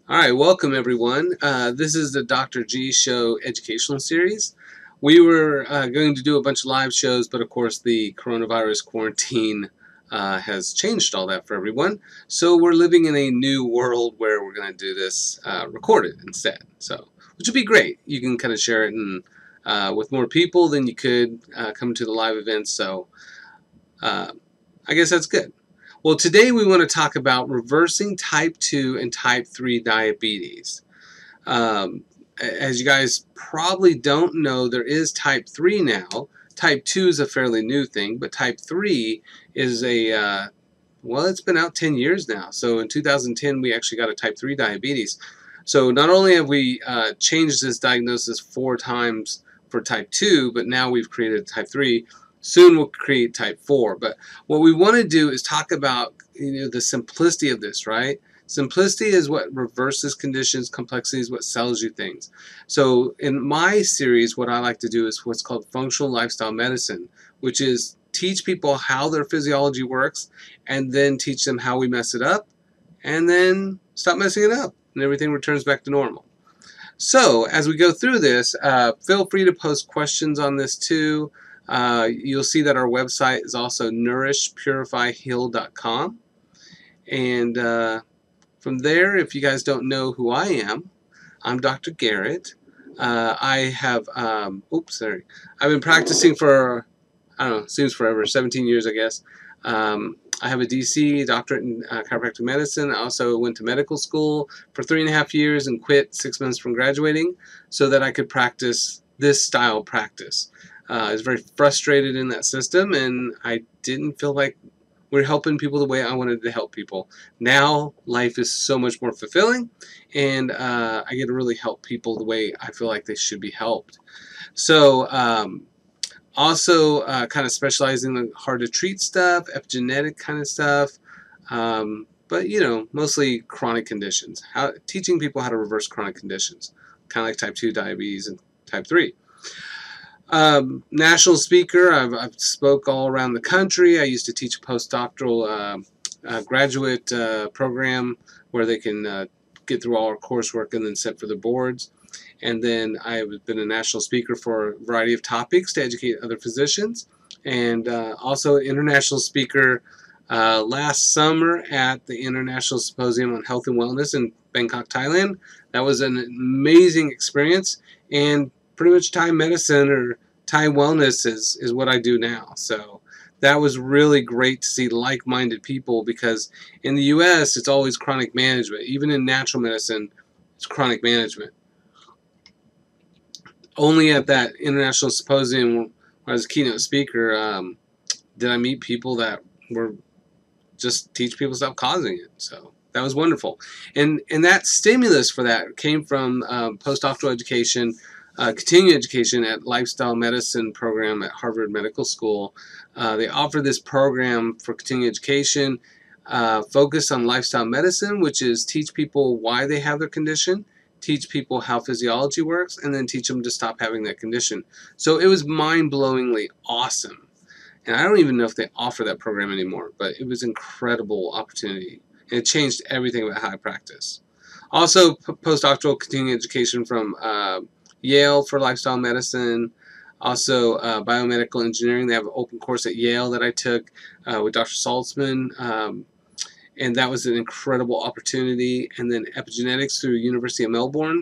All right, welcome everyone. This is the Dr. G Show educational series. We were going to do a bunch of live shows, but of course the coronavirus quarantine has changed all that for everyone. So we're living in a new world where we're going to do this recorded instead. So, which would be great. You can kind of share it with more people than you could come to the live events. So I guess that's good. Well, today we want to talk about reversing type 2 and type 3 diabetes. As you guys probably don't know, there is type 3 now. Type 2 is a fairly new thing, but type 3 is well, it's been out 10 years now. So in 2010, we actually got a type 3 diabetes. So not only have we changed this diagnosis 4 times for type 2, but now we've created type 3. Soon we'll create type 4. But what we want to do is talk about the simplicity of this, right? Simplicity is what reverses conditions. Complexity is what sells you things. So in my series, what I like to do is what's called functional lifestyle medicine, which is teach people how their physiology works and then teach them how we mess it up and then stop messing it up and everything returns back to normal. So as we go through this, feel free to post questions on this too. You'll see that our website is also nourishpurifyheal.com. And from there, if you guys don't know who I am, I'm Dr. Garrett. I have, I've been practicing for, I don't know, seems forever, 17 years, I guess. I have a DC, doctorate in chiropractic medicine. I also went to medical school for 3.5 years and quit 6 months from graduating so that I could practice this style practice. I was very frustrated in that system, and I didn't feel like we're helping people the way I wanted to help people. Now, life is so much more fulfilling, and I get to really help people the way I feel like they should be helped. So, also kind of specializing in hard-to-treat stuff, epigenetic kind of stuff, but, mostly chronic conditions. Teaching people how to reverse chronic conditions, kind of like type 2 diabetes and type 3. National speaker. I've spoke all around the country. I used to teach a postdoctoral graduate program where they can get through all our coursework and then sit for the boards. And then I've been a national speaker for a variety of topics to educate other physicians, and also an international speaker last summer at the International Symposium on Health and Wellness in Bangkok, Thailand. That was an amazing experience, and pretty much Thai medicine or Thai wellness is what I do now. So that was really great to see like-minded people, because in the U.S. it's always chronic management. Even in natural medicine, it's chronic management. Only at that international symposium where I was a keynote speaker did I meet people that were just teach people stop causing it. So that was wonderful. And that stimulus for that came from postdoctoral education, continuing education at lifestyle medicine program at Harvard Medical School. They offer this program for continuing education focused on lifestyle medicine, which is teach people why they have their condition, teach people how physiology works, and then teach them to stop having that condition. So it was mind-blowingly awesome. And I don't even know if they offer that program anymore, but it was an incredible opportunity. And it changed everything about how I practice. Also, postdoctoral continuing education from Yale for lifestyle medicine, also biomedical engineering. They have an open course at Yale that I took with Dr. Saltzman, and that was an incredible opportunity. And then epigenetics through University of Melbourne.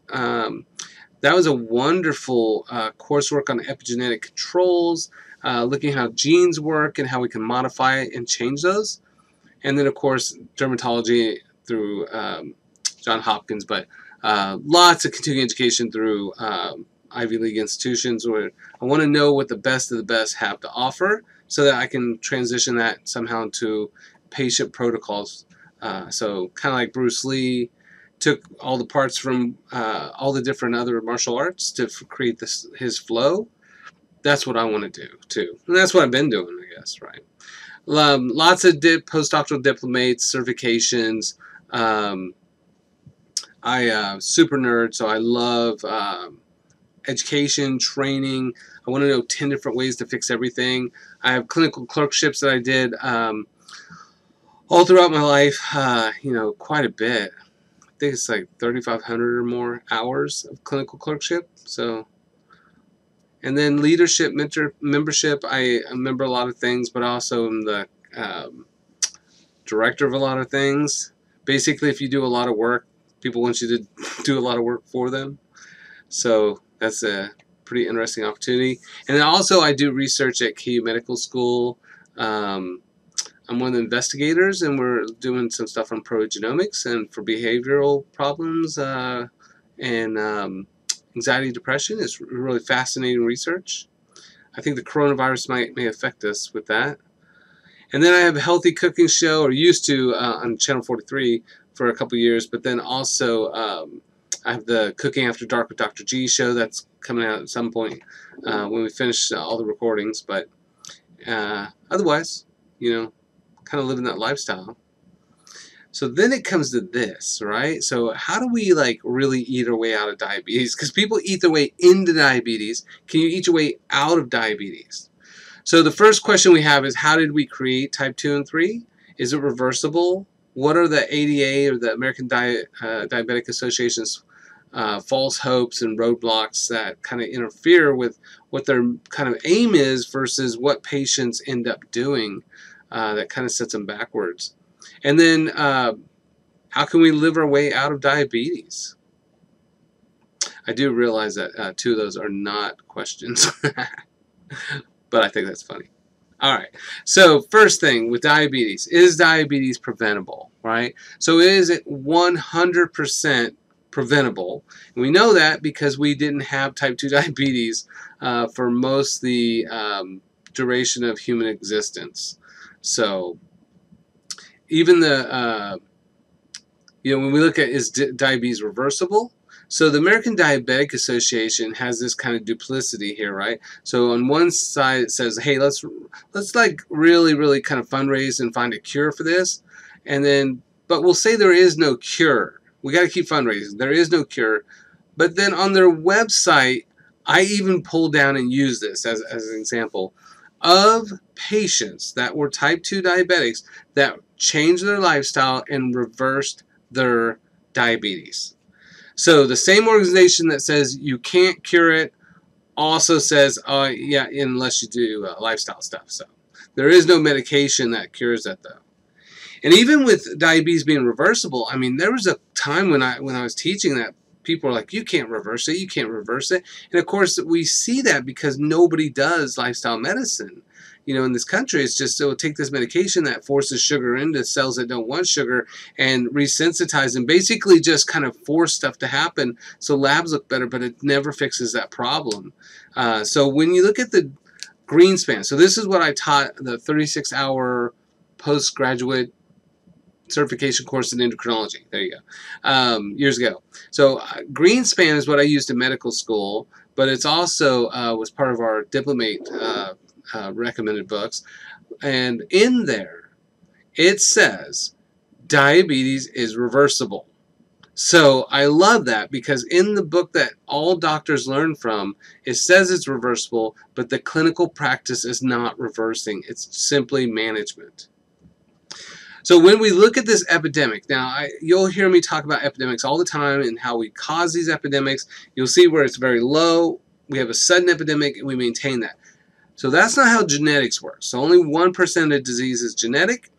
That was a wonderful coursework on epigenetic controls, looking at how genes work and how we can modify and change those. And then, of course, dermatology through Johns Hopkins, but lots of continuing education through Ivy League institutions where I want to know what the best of the best have to offer so that I can transition that somehow into patient protocols. So kind of like Bruce Lee took all the parts from all the different other martial arts to create his flow. That's what I want to do too. And that's what I've been doing, I guess, right? Lots of postdoctoral diplomates, certifications. Super nerd, so I love education, training. I want to know 10 different ways to fix everything. I have clinical clerkships that I did all throughout my life, quite a bit. think it's like 3,500 or more hours of clinical clerkship. So, and then leadership, membership. I remember a lot of things, but also am the director of a lot of things. Basically, if you do a lot of work, people want you to do a lot of work for them. So that's a pretty interesting opportunity. And then also I do research at KU Medical School. I'm one of the investigators, and we're doing some stuff on progenomics and for behavioral problems and anxiety, depression. It's really fascinating research. I think the coronavirus may affect us with that. And then I have a healthy cooking show, or used to, on Channel 43 for a couple years. But then also I have the Cooking After Dark with Dr. G show that's coming out at some point when we finish all the recordings. But otherwise, you know, kind of living that lifestyle. So then it comes to this, right? So how do we like really eat our way out of diabetes? Because people eat their way into diabetes. Can you eat your way out of diabetes? So the first question we have is, how did we create type 2 and 3? Is it reversible? What are the ADA, or the American Diabetic Association's false hopes and roadblocks that kind of interfere with what their kind of aim is versus what patients end up doing? That kind of sets them backwards. And then how can we live our way out of diabetes? I do realize that two of those are not questions, but I think that's funny. All right, so first thing with diabetes, is diabetes preventable, right? So is it 100% preventable? And we know that because we didn't have type 2 diabetes for most of the duration of human existence. So even the, you know, when we look at, is diabetes reversible? So the American Diabetic Association has this kind of duplicity here, right? So on one side it says, hey, let's like really kind of fundraise and find a cure for this. And then, but we'll say there is no cure. We got to keep fundraising. There is no cure. But then on their website, I even pulled down and used this as an example of patients that were type 2 diabetics that changed their lifestyle and reversed their diabetes. So the same organization that says you can't cure it also says, oh yeah, unless you do lifestyle stuff. So there is no medication that cures that though. And even with diabetes being reversible, I mean, there was a time when I was teaching that people are like, you can't reverse it, you can't reverse it. And of course we see that because nobody does lifestyle medicine. You know, in this country, it's just, it'll take this medication that forces sugar into cells that don't want sugar and resensitize and basically just kind of force stuff to happen so labs look better, but it never fixes that problem. So when you look at the Greenspan, so this is what I taught, the 36-hour postgraduate certification course in endocrinology. There you go. Years ago. So Greenspan is what I used in medical school, but it's also was part of our diplomate recommended books. And in there, it says diabetes is reversible. So I love that because in the book that all doctors learn from, it says it's reversible, but the clinical practice is not reversing. It's simply management. So when we look at this epidemic, now you'll hear me talk about epidemics all the time and how we cause these epidemics. You'll see where it's very low, we have a sudden epidemic, and we maintain that. So that's not how genetics works. So only 1% of disease is genetic.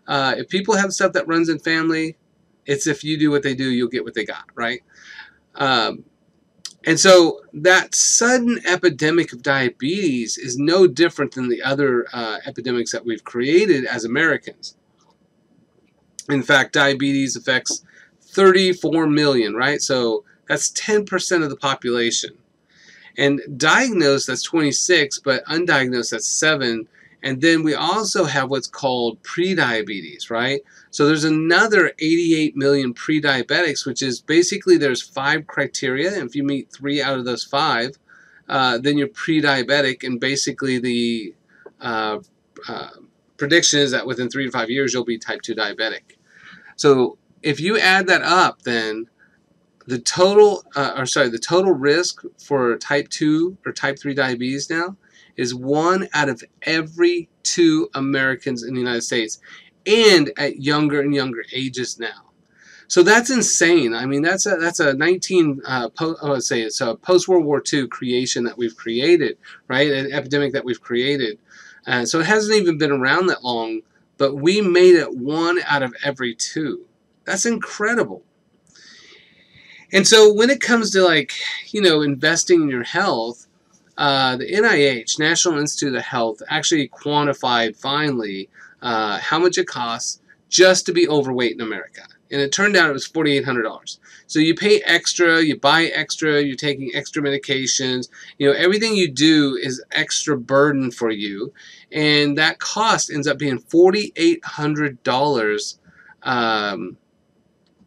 If people have stuff that runs in family, it's if you do what they do, you'll get what they got, right? And so that sudden epidemic of diabetes is no different than the other epidemics that we've created as Americans. In fact, diabetes affects 34 million, right? So that's 10% of the population. And diagnosed, that's 26, but undiagnosed, that's 7. And then we also have what's called prediabetes, right? So there's another 88 million prediabetics, which is basically there's 5 criteria. And if you meet 3 out of those 5, then you're prediabetic. And basically the prediction is that within 3 to 5 years, you'll be type 2 diabetic. So if you add that up, then the total, the total risk for type 2 or type 3 diabetes now is 1 out of every 2 Americans in the United States, and at younger and younger ages now. So that's insane. I mean, that's a 19 let's say it's a post World War II creation that we've created, right? An epidemic that we've created. So it hasn't even been around that long, but we made it 1 out of every 2. That's incredible. And so when it comes to, like, you know, investing in your health, the NIH, National Institute of Health, actually quantified finally how much it costs just to be overweight in America. And it turned out it was $4,800. So you pay extra, you buy extra, you're taking extra medications. You know, everything you do is extra burden for you. And that cost ends up being $4,800,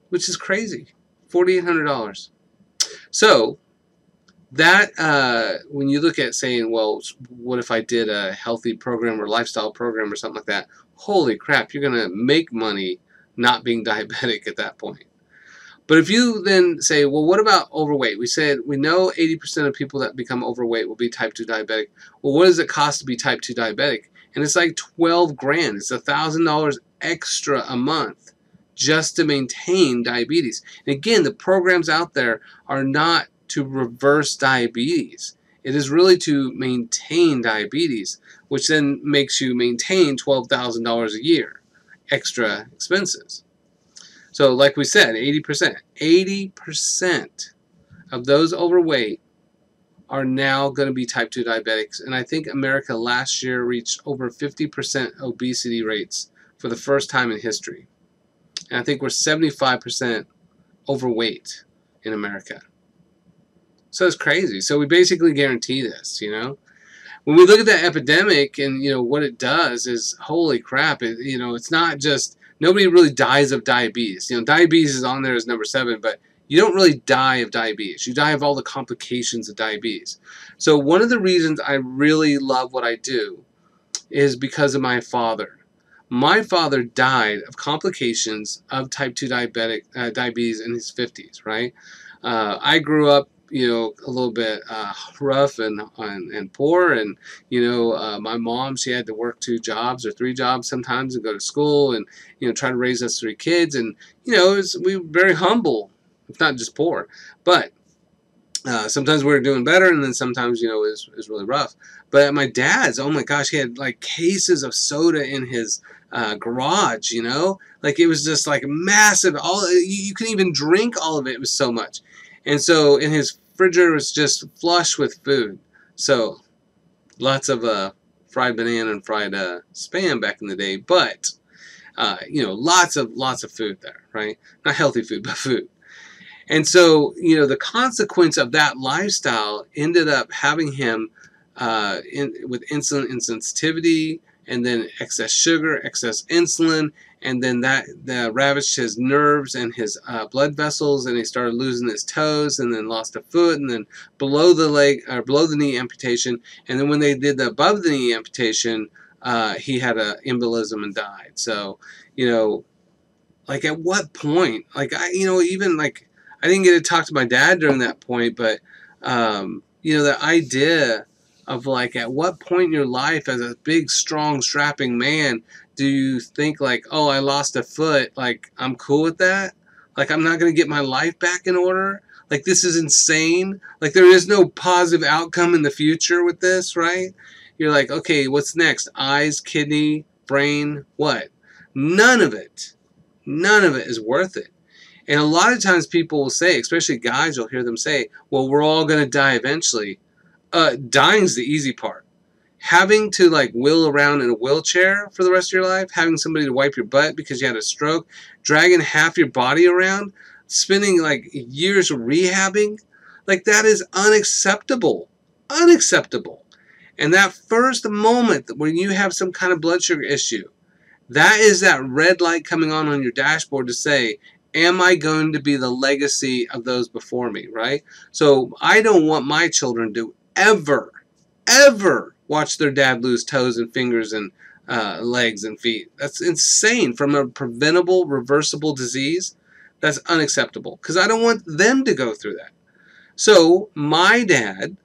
which is crazy. $4,800. So that when you look at saying, well, what if I did a healthy program or lifestyle program or something like that? Holy crap, you're going to make money not being diabetic at that point. But if you then say, well, what about overweight? We said we know 80% of people that become overweight will be type 2 diabetic. Well, what does it cost to be type 2 diabetic? And it's like 12 grand. It's $1,000 extra a month just to maintain diabetes. And again, the programs out there are not to reverse diabetes. It is really to maintain diabetes, which then makes you maintain $12,000 a year extra expenses. So like we said, 80% of those overweight are now going to be type 2 diabetics. And I think America last year reached over 50% obesity rates for the first time in history. And I think we're 75% overweight in America. So it's crazy. So we basically guarantee this, you know. When we look at that epidemic and, you know, what it does is, holy crap, you know, it's not just, nobody really dies of diabetes. You know, diabetes is on there as number 7, but you don't really die of diabetes. You die of all the complications of diabetes. So one of the reasons I really love what I do is because of my father. My father died of complications of type 2 diabetes in his 50s, right? I grew up, you know, a little bit rough and poor, and, you know, my mom, she had to work 2 jobs or 3 jobs sometimes and go to school and, you know, try to raise us 3 kids. And, you know, we were very humble, if not just poor. But sometimes we were doing better, and then sometimes, you know, it was really rough. But at my dad's, oh my gosh, he had like cases of soda in his garage, you know, like it was just like massive. All you couldn't even drink all of it. It was so much. And so in his refrigerator was just flush with food. So lots of fried banana and fried Spam back in the day, but you know, lots of food there, right? Not healthy food, but food. And so, you know, the consequence of that lifestyle ended up having him with insulin insensitivity, and then excess sugar, excess insulin, and then that ravaged his nerves and his blood vessels, and he started losing his toes, and then lost a foot, and then below the leg or below the knee amputation, and then when they did the above the knee amputation, he had an embolism and died. So, you know, like at what point? Like you know, even like I didn't get to talk to my dad during that point, but you know, the idea of like at what point in your life as a big, strong, strapping man do you think like, oh, I lost a foot, like I'm cool with that? Like I'm not going to get my life back in order? Like this is insane? Like there is no positive outcome in the future with this, right? You're like, okay, what's next? Eyes, kidney, brain, what? None of it is worth it. And a lot of times people will say, especially guys, you'll hear them say, well, we're all going to die eventually. Dying's the easy part. Having to like wheel around in a wheelchair for the rest of your life, having somebody to wipe your butt because you had a stroke, dragging half your body around, spending like years rehabbing, like that is unacceptable. Unacceptable. And that first moment when you have some kind of blood sugar issue, that is that red light coming on your dashboard to say, am I going to be the legacy of those before me, right? So I don't want my children to ever watch their dad lose toes and fingers and legs and feet. That's insane. From a preventable, reversible disease, that's unacceptable because I don't want them to go through that. So my dad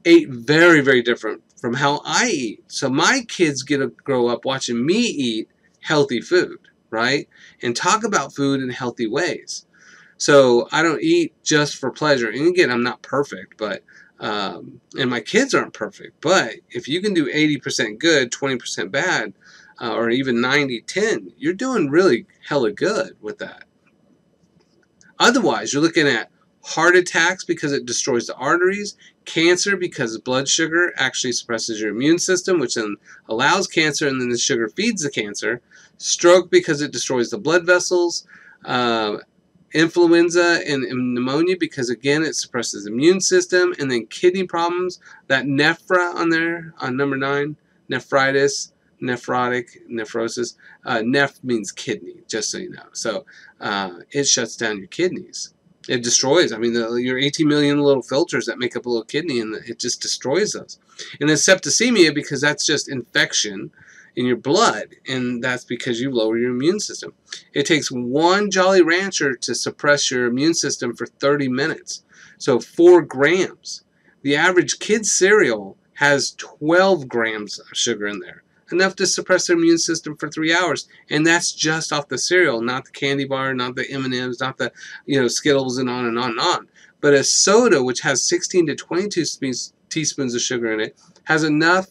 ate very, very different from how I eat. So my kids get to grow up watching me eat healthy food, right? And talk about food in healthy ways. So I don't eat just for pleasure. And again, I'm not perfect, but and my kids aren't perfect. But if you can do 80% good, 20% bad, or even 90-10, you're doing really hella good with that. Otherwise, you're looking at heart attacks because it destroys the arteries, cancer because blood sugar actually suppresses your immune system, which then allows cancer, and then the sugar feeds the cancer, stroke because it destroys the blood vessels, influenza and pneumonia because, again, it suppresses the immune system, and then kidney problems, that nephra on there, on number 9, nephritis, nephrosis. Neph means kidney, just so you know. So it shuts down your kidneys. It destroys. I mean, your 18 million little filters that make up a little kidney, and it just destroys those. And then septicemia, because that's just infection in your blood, and that's because you lower your immune system. It takes one Jolly Rancher to suppress your immune system for 30 minutes. So 4 grams. The average kid's cereal has 12 grams of sugar in there, enough to suppress their immune system for 3 hours, and that's just off the cereal, not the candy bar, not the M&Ms, not the Skittles, and on and on and on. But a soda, which has 16 to 22 teaspoons of sugar in it, has enough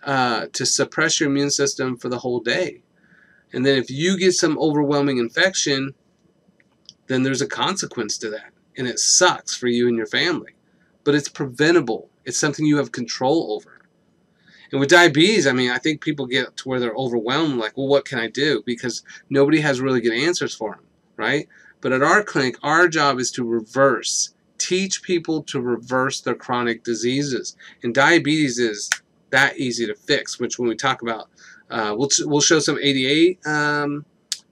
to suppress your immune system for the whole day. And then if you get some overwhelming infection, then there's a consequence to that, and it sucks for you and your family. But it's preventable. It's something you have control over. And with diabetes, I mean, I think people get to where they're overwhelmed, like, well, what can I do? Because nobody has really good answers for them, right? But at our clinic, our job is to teach people to reverse their chronic diseases. And diabetes is that easy to fix, which when we talk about, we'll show some ADA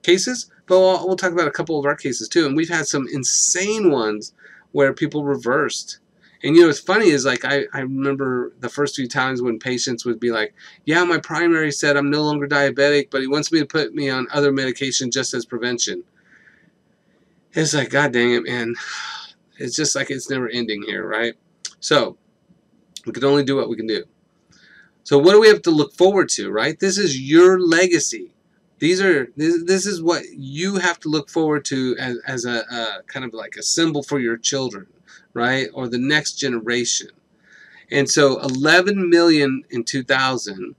cases, but we'll talk about a couple of our cases too. And we've had some insane ones where people reversed. And what's funny is, like, I remember the first few times when patients would be like, yeah, my primary said I'm no longer diabetic, but he wants me to put me on other medication just as prevention. It's like, God dang it, man. It's just like it's never ending here, right? So we can only do what we can do. So what do we have to look forward to, right? This is your legacy. This is what you have to look forward to as a kind of like a symbol for your children, right? Or the next generation. And so 11 million in 2000.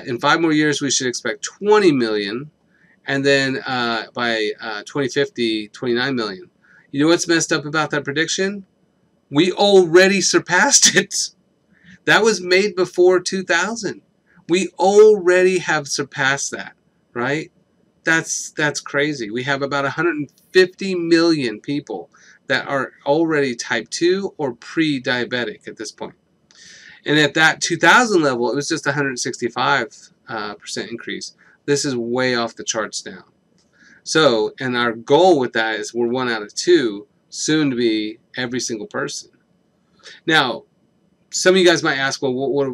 In 5 more years, we should expect 20 million. And then by 2050, 29 million. You know what's messed up about that prediction? We already surpassed it. That was made before 2000. We already have surpassed that, right? That's crazy. We have about 150 million people that are already type 2 or pre-diabetic at this point. And at that 2000 level, it was just 165% increase. This is way off the charts now. So, and our goal with that is we're 1 out of 2, soon to be every single person. Now, some of you guys might ask, well,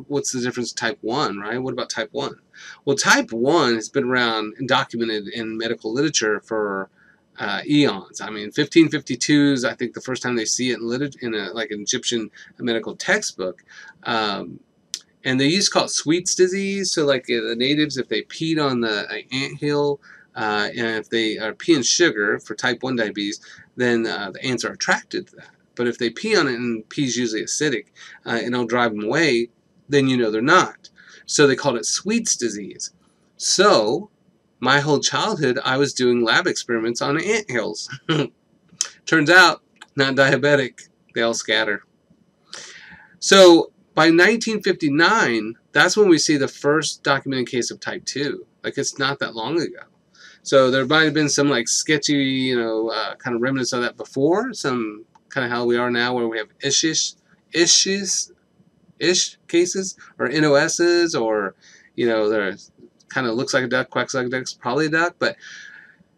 what's the difference type 1, right? What about type 1? Well, type 1 has been around and documented in medical literature for eons. I mean, 1552 is, I think, the first time they see it in like an Egyptian medical textbook. And they used to call it Sweet's disease. So, like, the natives, if they peed on the anthill, and if they are peeing sugar for type 1 diabetes, then the ants are attracted to that. But if they pee on it, and pee is usually acidic, and it'll drive them away, then they're not. So they called it Sweet's disease. So my whole childhood, I was doing lab experiments on anthills. Turns out, not diabetic. They all scatter. So by 1959, that's when we see the first documented case of type 2. Like, it's not that long ago. So there might have been some, like, sketchy, kind of remnants of that before, some kind of how we are now, where we have ish cases, or NOSs, or there kind of looks like a duck, quacks like a duck, it's probably a duck. But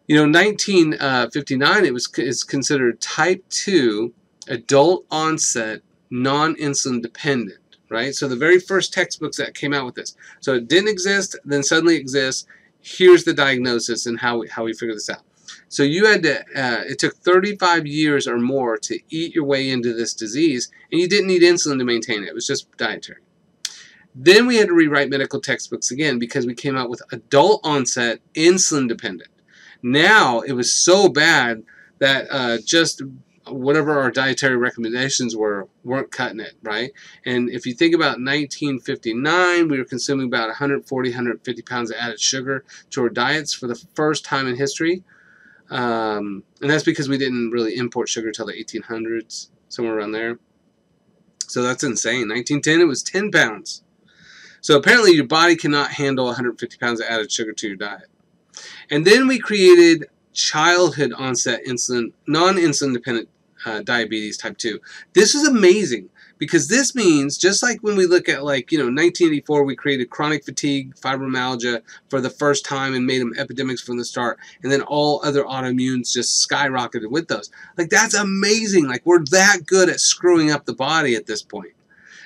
1959, it's considered type 2, adult onset, non-insulin dependent, right? So the very first textbooks that came out with this, so it didn't exist, then suddenly exists. Here's the diagnosis and how we figure this out. So you had to, it took 35 years or more to eat your way into this disease, and you didn't need insulin to maintain it. It was just dietary. Then we had to rewrite medical textbooks again because we came out with adult onset insulin dependent. Now it was so bad that just whatever our dietary recommendations weren't cutting it, right? And if you think about 1959, we were consuming about 140, 150 pounds of added sugar to our diets for the first time in history. And that's because we didn't really import sugar until the 1800s, somewhere around there. So that's insane. 1910, it was 10 pounds. So apparently your body cannot handle 150 pounds of added sugar to your diet. And then we created childhood onset insulin, non-insulin dependent diabetes type 2. This is amazing because this means, just like when we look at 1984, we created chronic fatigue, fibromyalgia for the first time and made them epidemics from the start, and then all other autoimmunes just skyrocketed with those. Like, that's amazing. Like, we're that good at screwing up the body at this point.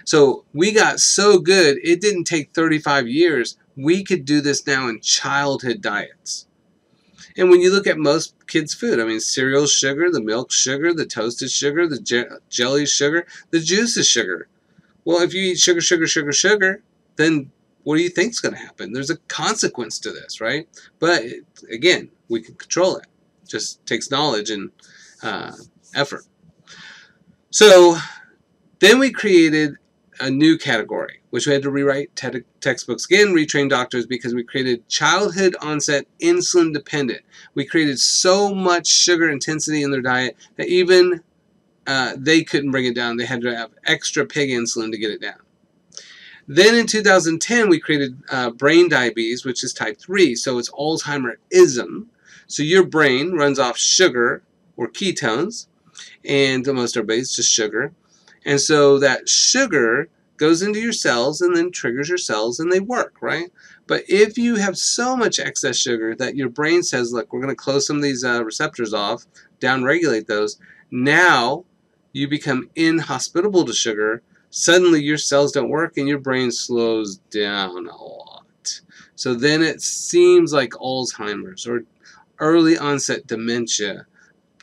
So we got so good, it didn't take 35 years. We could do this now in childhood diets. And when you look at most kids' food, I mean, cereal is sugar, the milk sugar, the toast is sugar, the jelly is sugar, the juice is sugar. Well, if you eat sugar, sugar, sugar, sugar, then what do you think is going to happen? There's a consequence to this, right? But again, we can control it. It just takes knowledge and effort. So then we created a new category, which we had to rewrite textbooks again, retrain doctors, because we created childhood onset insulin dependent. We created so much sugar intensity in their diet that even they couldn't bring it down. They had to have extra pig insulin to get it down. Then in 2010, we created brain diabetes, which is type 3. So it's Alzheimerism. So your brain runs off sugar or ketones, and most everybody, it's just sugar. And so that sugar goes into your cells and then triggers your cells and they work, right? But if you have so much excess sugar that your brain says, look, we're going to close some of these receptors off, downregulate those, now you become inhospitable to sugar. Suddenly your cells don't work and your brain slows down a lot. So then it seems like Alzheimer's or early onset dementia,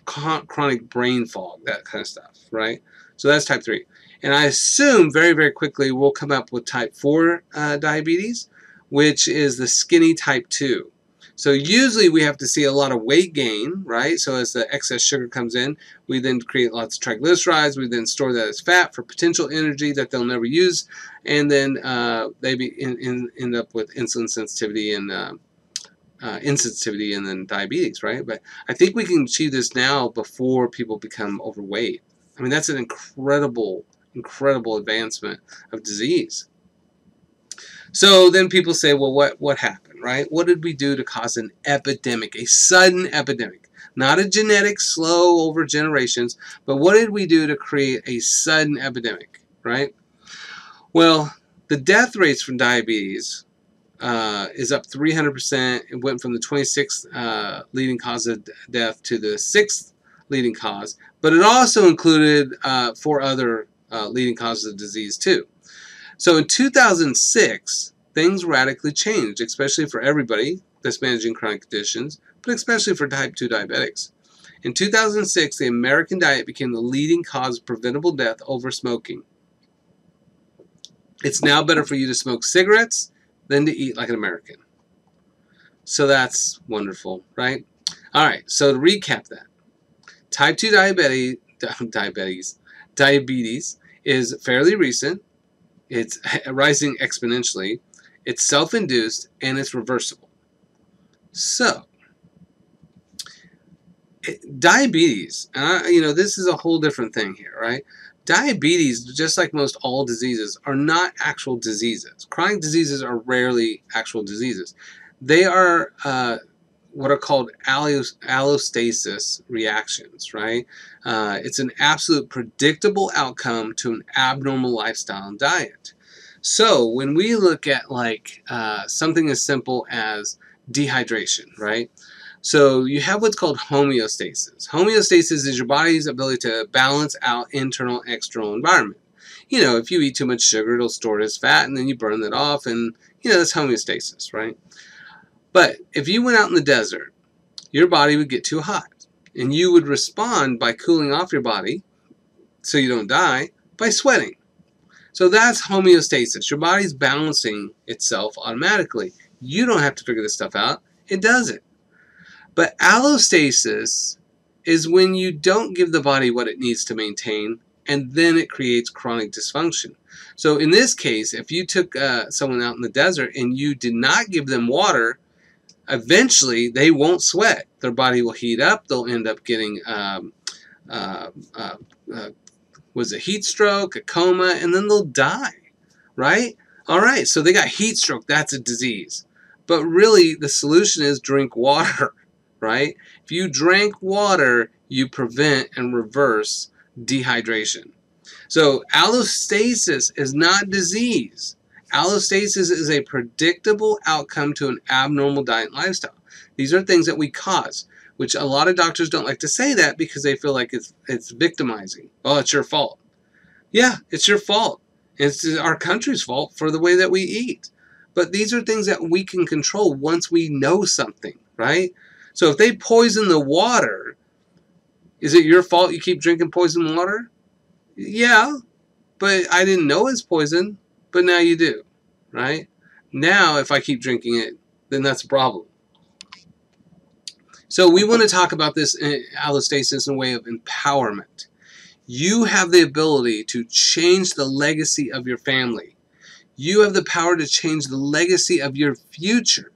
chronic brain fog, that kind of stuff, right? So that's type 3. And I assume very, very quickly we'll come up with type 4 diabetes, which is the skinny type 2. So usually we have to see a lot of weight gain, right? So as the excess sugar comes in, we then create lots of triglycerides. We then store that as fat for potential energy that they'll never use. And then they end up with insulin sensitivity and insensitivity and then diabetes, right? But I think we can achieve this now before people become overweight. I mean, that's an incredible, incredible advancement of disease. So then people say, well, what happened, right? What did we do to cause an epidemic, a sudden epidemic? Not a genetic slow over generations, but what did we do to create a sudden epidemic, right? Well, the death rates from diabetes is up 300%. It went from the 26th leading cause of death to the 6th leading cause, but it also included 4 other leading causes of disease too. So in 2006, things radically changed, especially for everybody that's managing chronic conditions, but especially for type 2 diabetics. In 2006, the American diet became the leading cause of preventable death over smoking. It's now better for you to smoke cigarettes than to eat like an American. So that's wonderful, right? All right, so to recap that. Type 2 diabetes is fairly recent. It's rising exponentially. It's self-induced and it's reversible. So, diabetes, this is a whole different thing here, right? Diabetes, just like most all diseases, are not actual diseases. Chronic diseases are rarely actual diseases. They are what are called allostasis reactions, right? It's an absolute predictable outcome to an abnormal lifestyle and diet. So when we look at something as simple as dehydration, right? So you have what's called homeostasis. Homeostasis is your body's ability to balance out internal and external environment. If you eat too much sugar, it'll store it as fat and then you burn that off, and that's homeostasis, right? But if you went out in the desert, your body would get too hot. And you would respond by cooling off your body, so you don't die, by sweating. So that's homeostasis. Your body's balancing itself automatically. You don't have to figure this stuff out. It does it. But allostasis is when you don't give the body what it needs to maintain, and then it creates chronic dysfunction. So in this case, if you took someone out in the desert and you did not give them water, eventually they won't sweat. Their body will heat up. They'll end up getting was a heat stroke, a coma, and then they'll die, right? All right, so they got heat stroke. That's a disease. But really, the solution is drink water, right? If you drink water, you prevent and reverse dehydration. So allostasis is not disease. Allostasis is a predictable outcome to an abnormal diet and lifestyle. These are things that we cause, which a lot of doctors don't like to say that because they feel like it's victimizing. Oh, it's your fault. Yeah, it's your fault. It's our country's fault for the way that we eat. But these are things that we can control once we know something, right? So if they poison the water, is it your fault you keep drinking poisoned water? Yeah, but I didn't know it's poison, but now you do, right? Now if I keep drinking it, then that's a problem. So we want to talk about this allostasis in a way of empowerment. You have the ability to change the legacy of your family. You have the power to change the legacy of your future.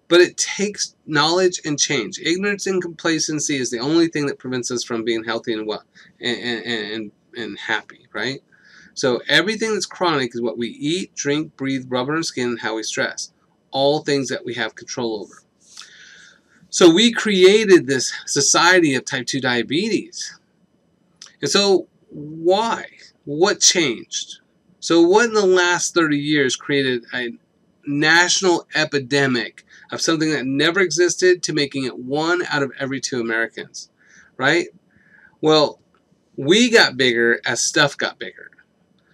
But it takes knowledge and change. Ignorance and complacency is the only thing that prevents us from being healthy and well and happy, right? So everything that's chronic is what we eat, drink, breathe, rub on our skin, and how we stress. All things that we have control over. So we created this society of type 2 diabetes. And so why? What changed? So what in the last 30 years created a national epidemic of something that never existed to making it 1 out of every 2 Americans, right? Well, we got bigger as stuff got bigger.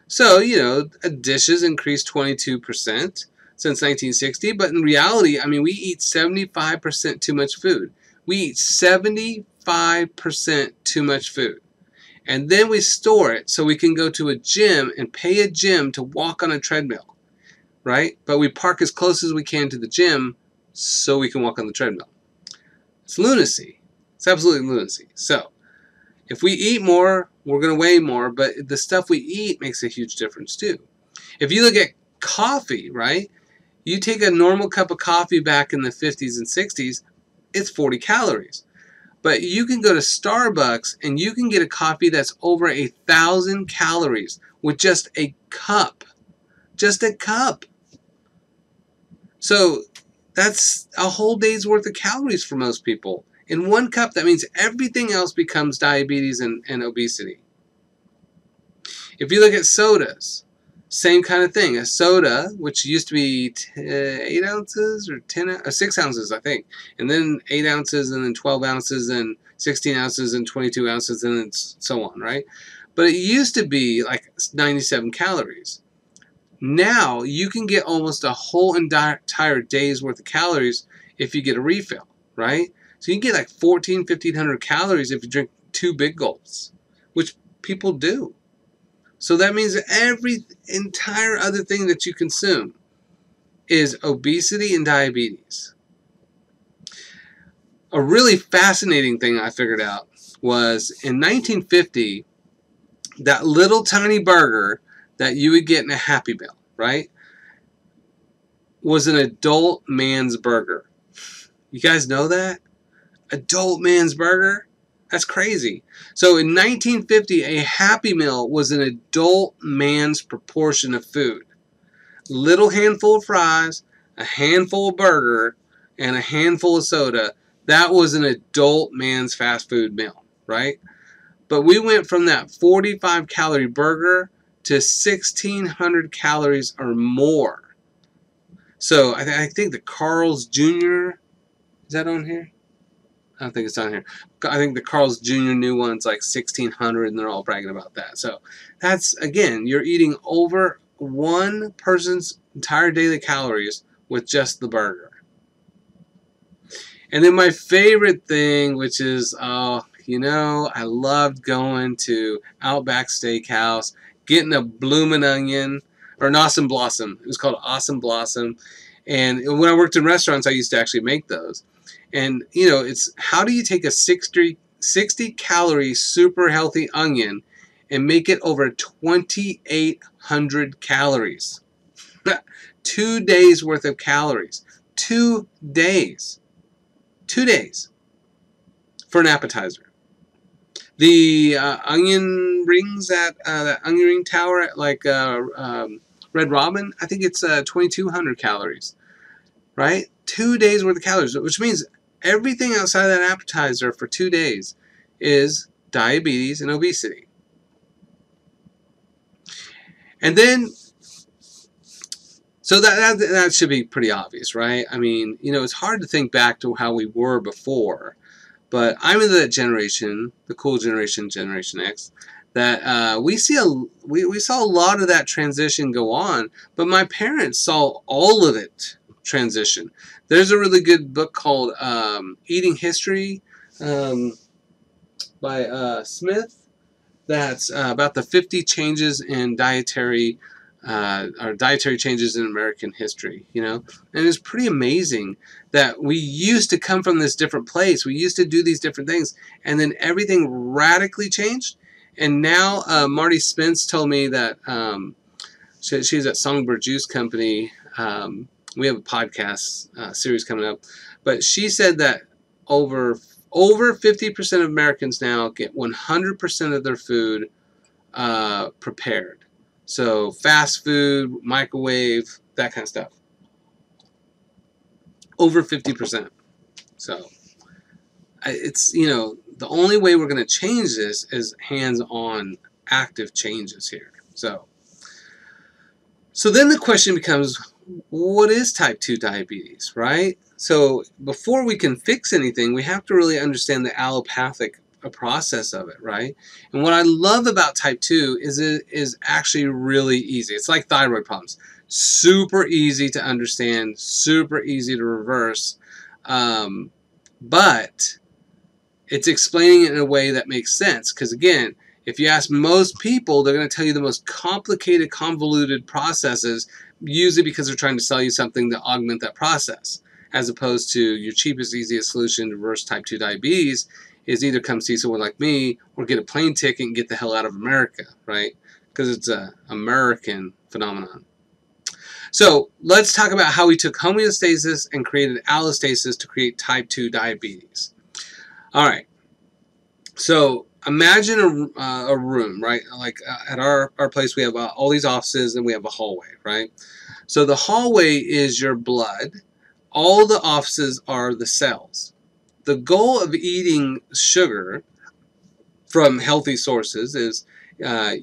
So, you know, dishes increased 22% since 1960, but in reality, I mean, we eat 75% too much food. We eat 75% too much food. And then we store it so we can go to a gym and pay a gym to walk on a treadmill, right? But we park as close as we can to the gym so we can walk on the treadmill. It's lunacy. It's absolutely lunacy. So, if we eat more, we're going to weigh more, but the stuff we eat makes a huge difference too. If you look at coffee, right? You take a normal cup of coffee back in the 50s and 60s, it's 40 calories. But you can go to Starbucks and you can get a coffee that's over 1,000 calories with just a cup. Just a cup. So that's a whole day's worth of calories for most people. In 1 cup, that means everything else becomes diabetes and obesity. If you look at sodas, same kind of thing. A soda, which used to be 8 ounces or 6 ounces, I think, and then 8 ounces, and then 12 ounces, and 16 ounces, and 22 ounces, and then so on, right? But it used to be like 97 calories. Now you can get almost a whole entire day's worth of calories if you get a refill, right? So you can get like 1,500 calories if you drink 2 big gulps, which people do. So that means that every entire other thing that you consume is obesity and diabetes. A really fascinating thing I figured out was in 1950, that little tiny burger that you would get in a Happy Meal, right, was an adult man's burger. You guys know that? Adult man's burger? That's crazy. So in 1950, a Happy Meal was an adult man's proportion of food. Little handful of fries, a handful of burger, and a handful of soda. That was an adult man's fast food meal, right? But we went from that 45-calorie burger to 1,600 calories or more. So I think the Carl's Jr., is that on here? I don't think it's on here. I think the Carl's Jr. new one's like 1,600, and they're all bragging about that. So that's, again, you're eating over one person's entire daily calories with just the burger. And then my favorite thing, which is, you know, I loved going to Outback Steakhouse, getting a bloomin' onion, or an awesome blossom. It was called awesome blossom. And when I worked in restaurants, I used to actually make those. And, you know, it's how do you take a 60 calorie super healthy onion and make it over 2,800 calories? 2 days worth of calories. 2 days. 2 days for an appetizer. The onion rings at that onion ring tower at like Red Robin, I think it's 2,200 calories, right? 2 days worth of calories, which means everything outside of that appetizer for 2 days is diabetes and obesity. And then, so that should be pretty obvious, right? I mean, you know, it's hard to think back to how we were before. But I'm in that generation, the cool generation, Generation X, that we saw a lot of that transition go on. But my parents saw all of it transition. There's a really good book called Eating History by Smith. That's about the 50 changes in dietary changes in American history, you know, and it's pretty amazing that we used to come from this different place. We used to do these different things, and then everything radically changed. And now Marty Spence told me that she's at Songbird Juice Company. We have a podcast series coming up, but she said that over 50% of Americans now get 100% of their food prepared. So fast food, microwave, that kind of stuff. Over 50%. So it's, you know, the only way we're going to change this is hands-on active changes here. So then the question becomes, what is type 2 diabetes, right? So before we can fix anything, we have to really understand the allopathic process of it, right? And what I love about type 2 is it is actually really easy. It's like thyroid problems. Super easy to understand, super easy to reverse, but it's explaining it in a way that makes sense. Because again, if you ask most people, they're going to tell you the most complicated, convoluted processes, usually because they're trying to sell you something to augment that process, as opposed to your cheapest, easiest solution to reverse type 2 diabetes is either come see someone like me or get a plane ticket and get the hell out of America, right? Because it's an American phenomenon. So let's talk about how we took homeostasis and created allostasis to create type 2 diabetes. All right. So imagine a room, right? Like at our place, we have all these offices and we have a hallway, right? So the hallway is your blood. All the offices are the cells. The goal of eating sugar from healthy sources is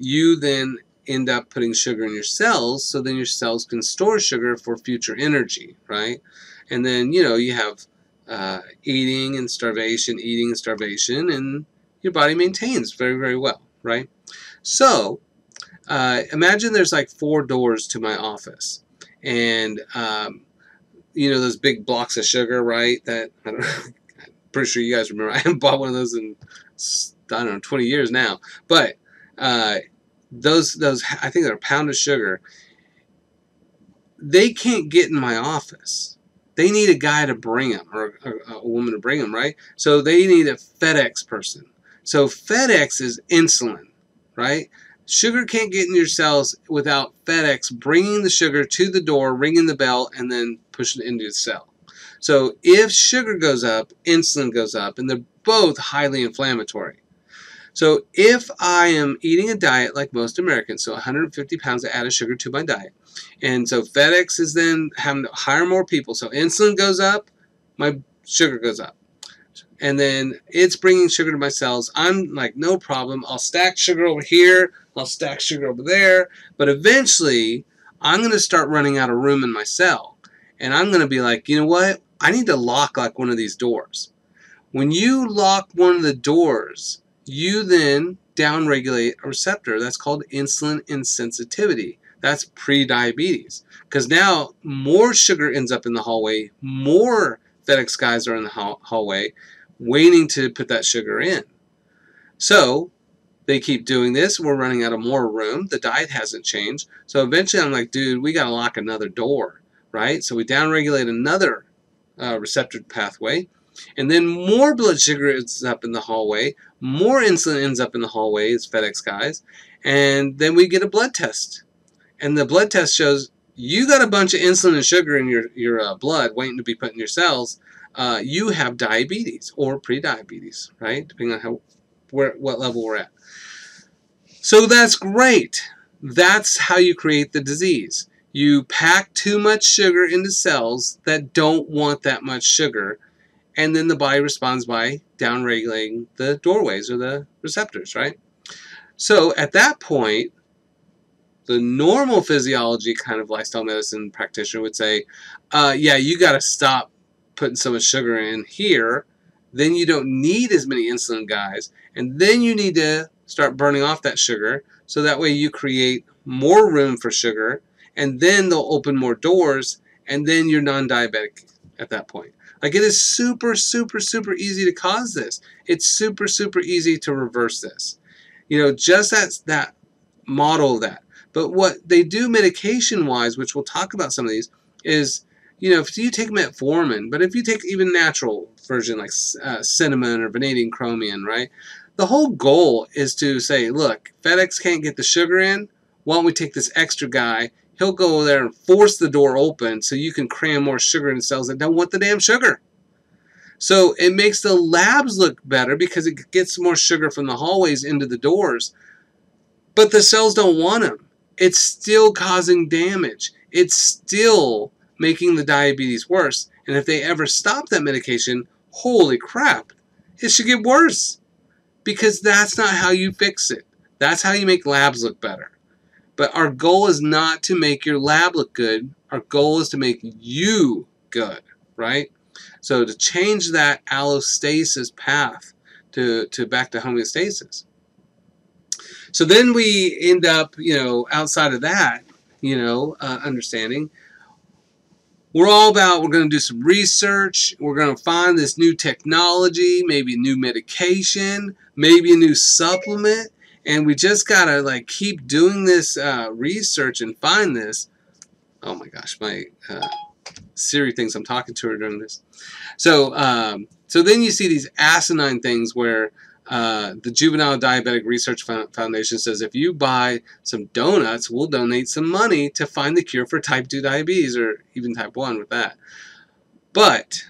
you then end up putting sugar in your cells, so then your cells can store sugar for future energy, right? And then, you know, you have eating and starvation, and your body maintains very, very well, right? So imagine there's like 4 doors to my office, and you know those big blocks of sugar, right? That I don't know, I'm pretty sure you guys remember. I haven't bought one of those in, I don't know, 20 years now. But those I think they're a pound of sugar. They can't get in my office. They need a guy to bring them, or a woman to bring them, right? So they need a FedEx person. So FedEx is insulin, right? Sugar can't get in your cells without FedEx bringing the sugar to the door, ringing the bell, and then pushing it into the cell. So if sugar goes up, insulin goes up, and they're both highly inflammatory. So if I am eating a diet like most Americans, so 150 pounds of added sugar to my diet, and so FedEx is then having to hire more people. So insulin goes up, my sugar goes up. And then it's bringing sugar to my cells. I'm like, no problem. I'll stack sugar over here. I'll stack sugar over there. But eventually, I'm going to start running out of room in my cell. And I'm going to be like, you know what? I need to lock like one of these doors. When you lock one of the doors, you then downregulate a receptor. That's called insulin insensitivity. That's pre-diabetes. Because now more sugar ends up in the hallway. More FedEx guys are in the hallway waiting to put that sugar in. So They keep doing this. We're running out of more room. The diet hasn't changed. So eventually I'm like, dude, we got to lock another door, right? So we downregulate another receptor pathway. And then more blood sugar ends up in the hallway. More insulin ends up in the hallway as FedEx guys. And then we get a blood test. And the blood test shows you got a bunch of insulin and sugar in your blood waiting to be put in your cells. You have diabetes or prediabetes, right? Depending on what level we're at. So that's great. That's how you create the disease. You pack too much sugar into cells that don't want that much sugar, and then the body responds by downregulating the doorways or the receptors, right? So at that point, the normal physiology kind of lifestyle medicine practitioner would say, yeah, you got to stop putting so much sugar in here. Then you don't need as many insulin guys. And then you need to start burning off that sugar. So that way you create more room for sugar. And then they'll open more doors. And then you're non-diabetic at that point. Like, it is super, super, super easy to cause this. It's super, super easy to reverse this. You know, just that model of that. But what they do medication-wise, which we'll talk about some of these, is, you know, if you take metformin, but if you take even natural version like cinnamon or vanadium chromium, right? The whole goal is to say, look, FedEx can't get the sugar in. Why don't we take this extra guy? He'll go over there and force the door open so you can cram more sugar in cells that don't want the damn sugar. So it makes the labs look better because it gets more sugar from the hallways into the doors. But the cells don't want them. It's still causing damage. It's still making the diabetes worse. And if they ever stop that medication, holy crap, it should get worse. Because that's not how you fix it. That's how you make labs look better. But our goal is not to make your lab look good. Our goal is to make you good, right? So to change that allostasis path to back to homeostasis. So then we end up, you know, outside of that, you know, understanding, we're all about, we're going to do some research. We're going to find this new technology, maybe new medication, maybe a new supplement. And we just got to, like, keep doing this research and find this. Oh, my gosh, my Siri thinks I'm talking to her during this. So, so then you see these asinine things where the Juvenile Diabetic Research Foundation says if you buy some donuts, we'll donate some money to find the cure for type 2 diabetes or even type 1 with that. But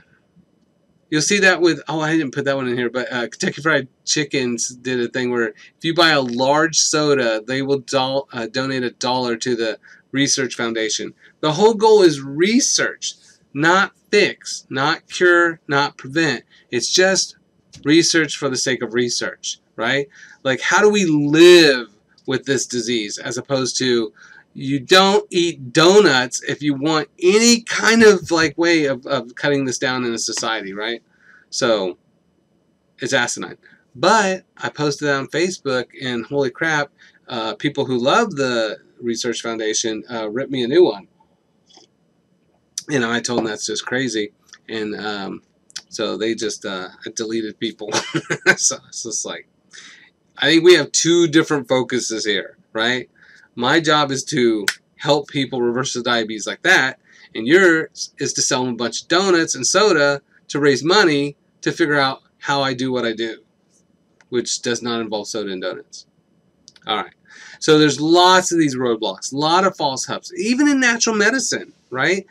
you'll see that with, oh, I didn't put that one in here, but Kentucky Fried Chickens did a thing where if you buy a large soda, they will donate $1 to the Research Foundation. The whole goal is research, not fix, not cure, not prevent. It's just research for the sake of research, right? Like, how do we live with this disease as opposed to you don't eat donuts if you want any kind of like way of cutting this down in a society, right? So it's asinine. But I posted that on Facebook, and holy crap, people who love the Research Foundation ripped me a new one. You know, I told them that's just crazy, and so they just deleted people. So it's just like, I think we have two different focuses here, right? My job is to help people reverse the diabetes like that, and yours is to sell them a bunch of donuts and soda to raise money to figure out how I do what I do, which does not involve soda and donuts. All right. So there's lots of these roadblocks, a lot of false hopes, even in natural medicine, right?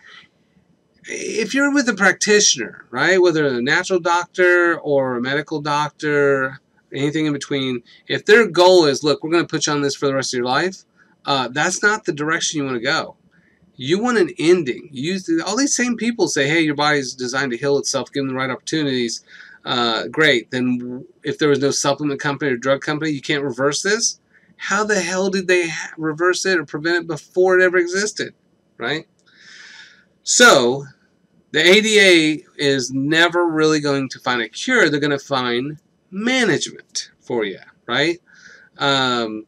If you're with a practitioner, right, whether a natural doctor or a medical doctor, anything in between, if their goal is, look, we're going to put you on this for the rest of your life, that's not the direction you want to go. You want an ending. All these same people say, hey, your body's designed to heal itself, given the right opportunities. Great. Then if there was no supplement company or drug company, you can't reverse this? How the hell did they reverse it or prevent it before it ever existed, right? So the ADA is never really going to find a cure. They're going to find management for you, right? Now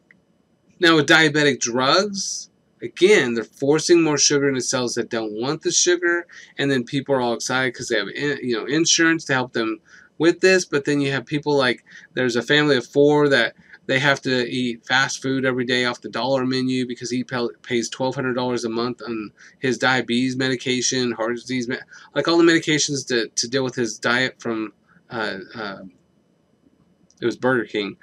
with diabetic drugs, again, they're forcing more sugar into cells that don't want the sugar, and then people are all excited because they have, you know, insurance to help them with this. But then you have people like, there's a family of 4 that They have to eat fast food every day off the dollar menu because he pays $1,200 a month on his diabetes medication, heart disease, like all the medications to deal with his diet from, it was Burger King.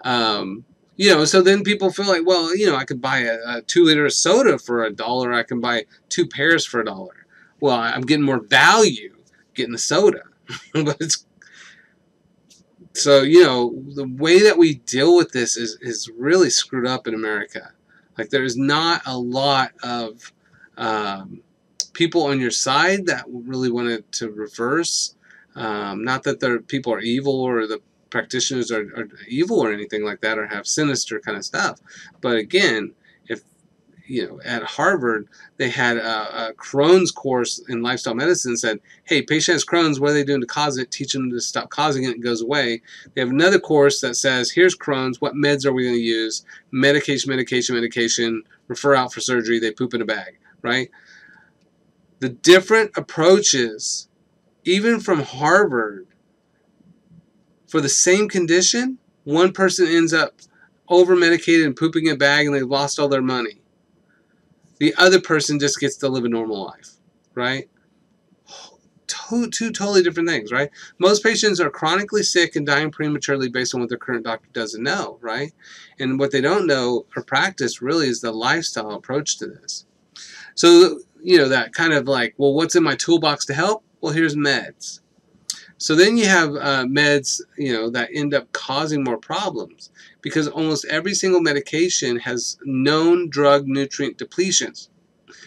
So then people feel like, well, I could buy a 2-liter of soda for $1. I can buy 2 pears for $1. Well, I'm getting more value getting the soda. But so, the way that we deal with this is really screwed up in America. Like, there's not a lot of people on your side that really wanted to reverse. Not that people are evil or the practitioners are evil or anything like that or have sinister kind of stuff. But again, if at Harvard they had a Crohn's course in lifestyle medicine, said, hey, patient has Crohn's, what are they doing to cause it? Teach them to stop causing it, it goes away. They have another course that says, here's Crohn's, what meds are we going to use? Medication, refer out for surgery, they poop in a bag, right? The different approaches, even from Harvard, for the same condition, one person ends up over-medicated and pooping in a bag and they've lost all their money. The other person just gets to live a normal life, right? Two totally different things, right? Most patients are chronically sick and dying prematurely based on what their current doctor doesn't know, right? And what they don't know or practice really is the lifestyle approach to this. So, that kind of like, well, what's in my toolbox to help? Well, here's meds. So then you have meds, that end up causing more problems because almost every single medication has known drug nutrient depletions,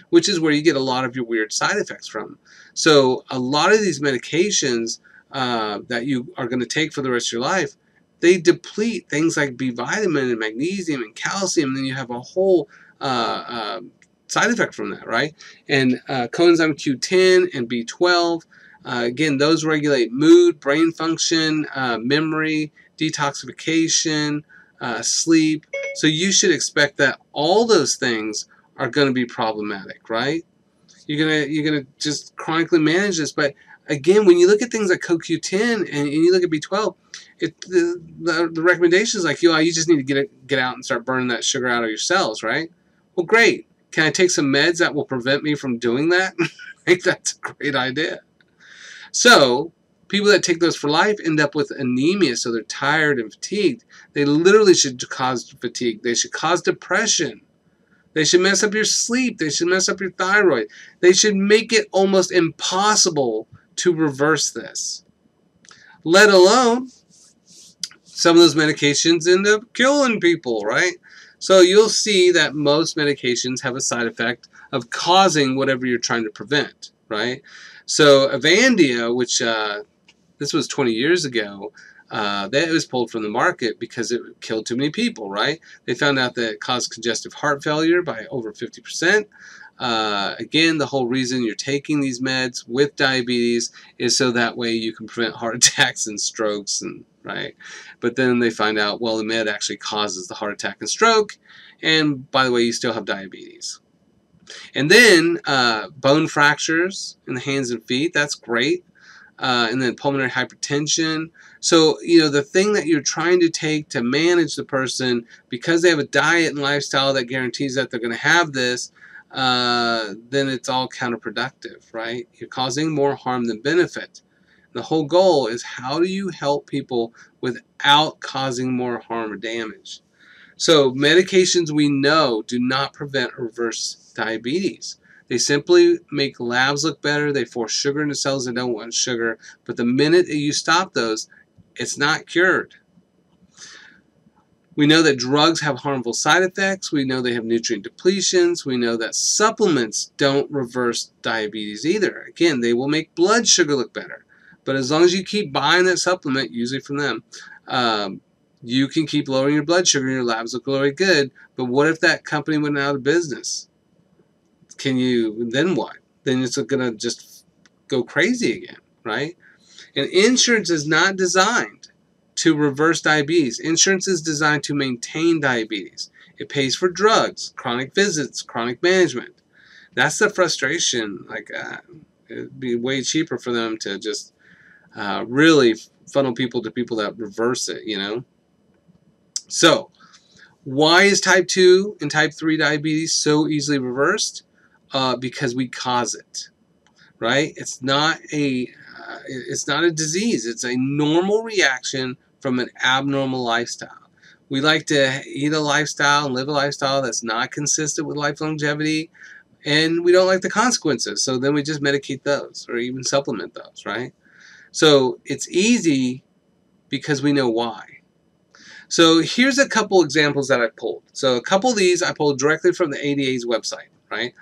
which is where you get a lot of your weird side effects from. So a lot of these medications that you are going to take for the rest of your life, they deplete things like B vitamin and magnesium and calcium, and then you have a whole side effect from that, right? And coenzyme Q10 and B12, again, those regulate mood, brain function, memory, detoxification, sleep. So you should expect that all those things are going to be problematic, right? You're gonna just chronically manage this. But again, when you look at things like CoQ10 and you look at B12, the recommendation is like, you just need to get out and start burning that sugar out of your cells, right? Well, great. Can I take some meds that will prevent me from doing that? I think that's a great idea. So people that take those for life end up with anemia, so they're tired and fatigued. They literally should cause fatigue. They should cause depression. They should mess up your sleep. They should mess up your thyroid. They should make it almost impossible to reverse this. Let alone, some of those medications end up killing people, right? So you'll see that most medications have a side effect of causing whatever you're trying to prevent, right? So Avandia, which this was 20 years ago, that was pulled from the market because it killed too many people, right? They found out that it caused congestive heart failure by over 50%. Again, the whole reason you're taking these meds with diabetes is so that way you can prevent heart attacks and strokes, and right? But then they find out, well, the med actually causes the heart attack and stroke, and by the way, you still have diabetes. And then bone fractures in the hands and feet, that's great. And then pulmonary hypertension. So, the thing that you're trying to take to manage the person, because they have a diet and lifestyle that guarantees that they're going to have this, then it's all counterproductive, right? You're causing more harm than benefit. The whole goal is, how do you help people without causing more harm or damage? So medications, we know, do not prevent or reverse diabetes. They simply make labs look better. They force sugar into cells that don't want sugar. But the minute you stop those, it's not cured. We know that drugs have harmful side effects. We know they have nutrient depletions. We know that supplements don't reverse diabetes either. Again, they will make blood sugar look better. But as long as you keep buying that supplement, usually from them, you can keep lowering your blood sugar and your labs look really good. But what if that company went out of business? Then what? Then it's going to just go crazy again, right? And insurance is not designed to reverse diabetes. Insurance is designed to maintain diabetes. It pays for drugs, chronic visits, chronic management. That's the frustration. It'd be way cheaper for them to just really funnel people to people that reverse it, So Why is type 2 and type 3 diabetes so easily reversed? Because we cause it, right? It's not a disease. It's a normal reaction from an abnormal lifestyle. We like to eat a lifestyle and live a lifestyle that's not consistent with life longevity, and we don't like the consequences. So then we just medicate those or even supplement those, right? So it's easy because we know why. So here's a couple examples that I pulled. So a couple of these I pulled directly from the ADA's website, right?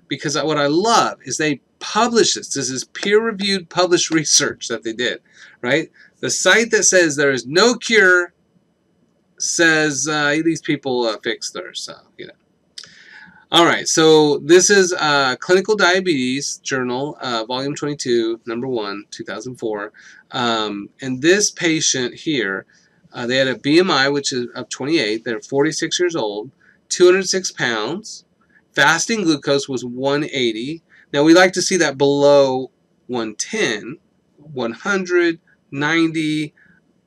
Because what I love is they publish this. This is peer-reviewed, published research that they did, right? The site that says there is no cure says these people fix theirs, so, you know. All right, so this is Clinical Diabetes Journal, Volume 22, Number 1, 2004. And this patient here, they had a BMI, which is of 28. They're 46 years old, 206 pounds. Fasting glucose was 180. Now, we like to see that below 110, 100, 90,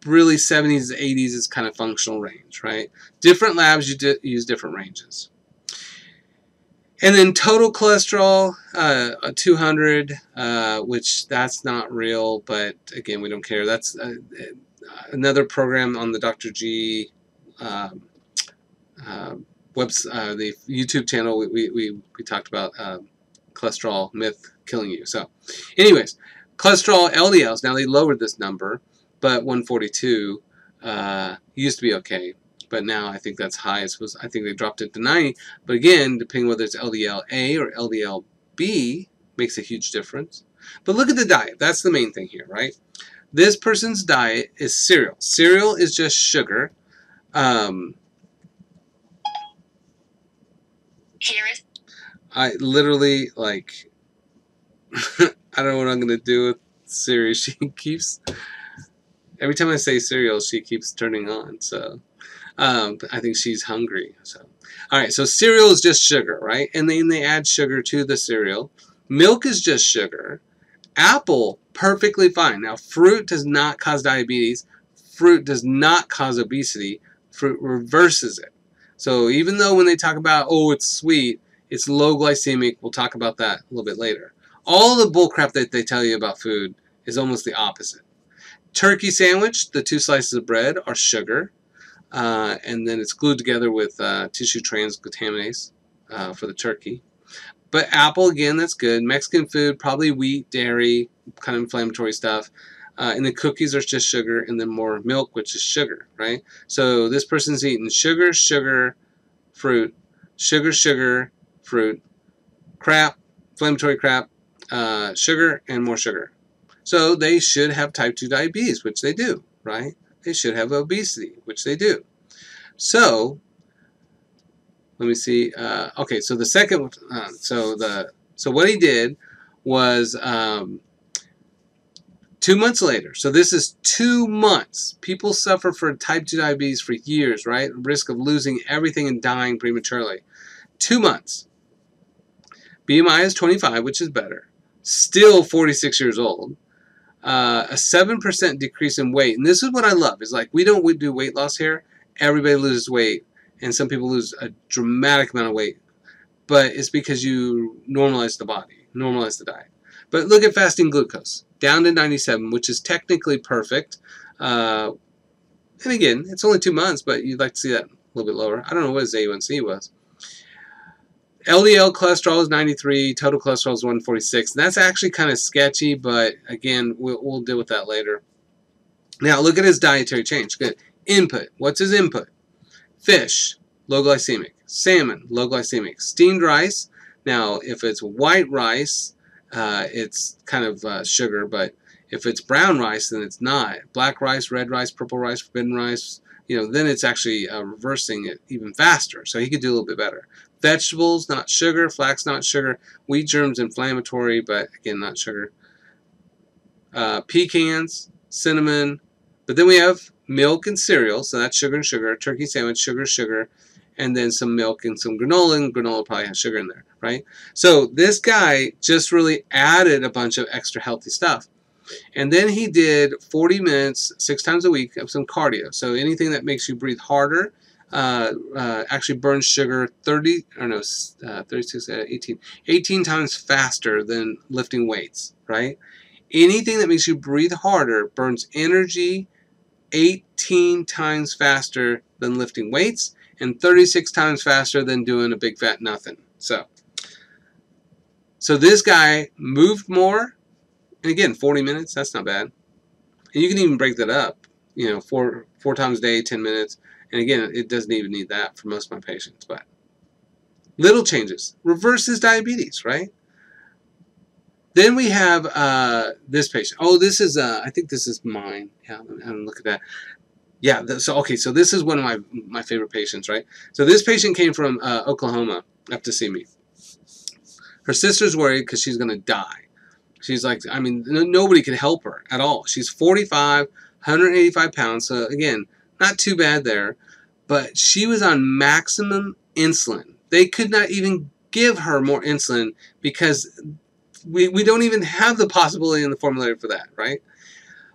really 70s, 80s is kind of functional range, right? Different labs use different ranges. And then total cholesterol, 200, which that's not real, but again, we don't care. That's another program on the Dr. G the YouTube channel. We talked about cholesterol myth killing you. So anyways, cholesterol LDLs, now they lowered this number, but 142 used to be okay, but now I think that's high. I think they dropped it to 90, but again, depending whether it's LDL-A or LDL-B, makes a huge difference. But look at the diet. That's the main thing here, right? This person's diet is cereal. Cereal is just sugar. I literally, like, I don't know what I'm going to do with Siri. She keeps, every time I say cereal, she keeps turning on. So I think she's hungry. So, all right, so cereal is just sugar, right? And then they add sugar to the cereal. Milk is just sugar. Apple, perfectly fine. Now, fruit does not cause diabetes. Fruit does not cause obesity. Fruit reverses it. So even though when they talk about, oh, it's sweet, it's low glycemic, we'll talk about that a little bit later. All the bullcrap that they tell you about food is almost the opposite. Turkey sandwich, the 2 slices of bread are sugar, and then it's glued together with tissue transglutaminase for the turkey. But apple, again, that's good. Mexican food, probably wheat, dairy, kind of inflammatory stuff. And the cookies are just sugar, and then more milk, which is sugar, right? So this person's eating sugar, sugar, fruit, sugar, sugar, fruit, crap, inflammatory crap, sugar, and more sugar. So they should have type 2 diabetes, which they do, right? They should have obesity, which they do. So let me see. Okay, so the second, so what he did was 2 months later. So this is 2 months. People suffer from type 2 diabetes for years, right? Risk of losing everything and dying prematurely. 2 months. BMI is 25, which is better. Still 46 years old. A 7% decrease in weight. And this is what I love. Is like, we don't do weight loss here. Everybody loses weight. And some people lose a dramatic amount of weight. But it's because you normalize the body. Normalize the diet. But look at fasting glucose. Down to 97, which is technically perfect. And again, it's only 2 months, but you'd like to see that a little bit lower. I don't know what his A1C was. LDL cholesterol is 93, total cholesterol is 146. And that's actually kind of sketchy, but again, we'll deal with that later. Now, look at his dietary change. Good. Input. What's his input? Fish, low glycemic. Salmon, low glycemic. Steamed rice. Now, if it's white rice, it's kind of sugar, but if it's brown rice, then it's not. Black rice, red rice, purple rice, forbidden rice, you know, then it's actually reversing it even faster. So he could do a little bit better. Vegetables, not sugar. Flax, not sugar. Wheat germs, inflammatory, but again, not sugar. Pecans, cinnamon. But then we have milk and cereal, so that's sugar and sugar. Turkey sandwich, sugar, sugar. And then some milk and some granola, and granola probably has sugar in there, right? So this guy just really added a bunch of extra healthy stuff. And then he did 40 minutes, 6 times a week of some cardio. So anything that makes you breathe harder, actually burns sugar 18 times faster than lifting weights, right? Anything that makes you breathe harder burns energy 18 times faster than lifting weights and 36 times faster than doing a big fat nothing. So this guy moved more, and again, 40 minutes, that's not bad. And you can even break that up, you know, four times a day, 10 minutes. And again, it doesn't even need that for most of my patients, but little changes. Reverses diabetes, right? Then we have this patient. Oh, this is, I think this is mine. Yeah, I'm look at that. Yeah, so this is one of my favorite patients, right? So this patient came from Oklahoma up to see me. Her sister's worried because she's going to die. She's like, I mean, nobody can help her at all. She's 45, 185 pounds. So again, not too bad there. But she was on maximum insulin. They could not even give her more insulin because we don't even have the possibility in the formulary for that, right?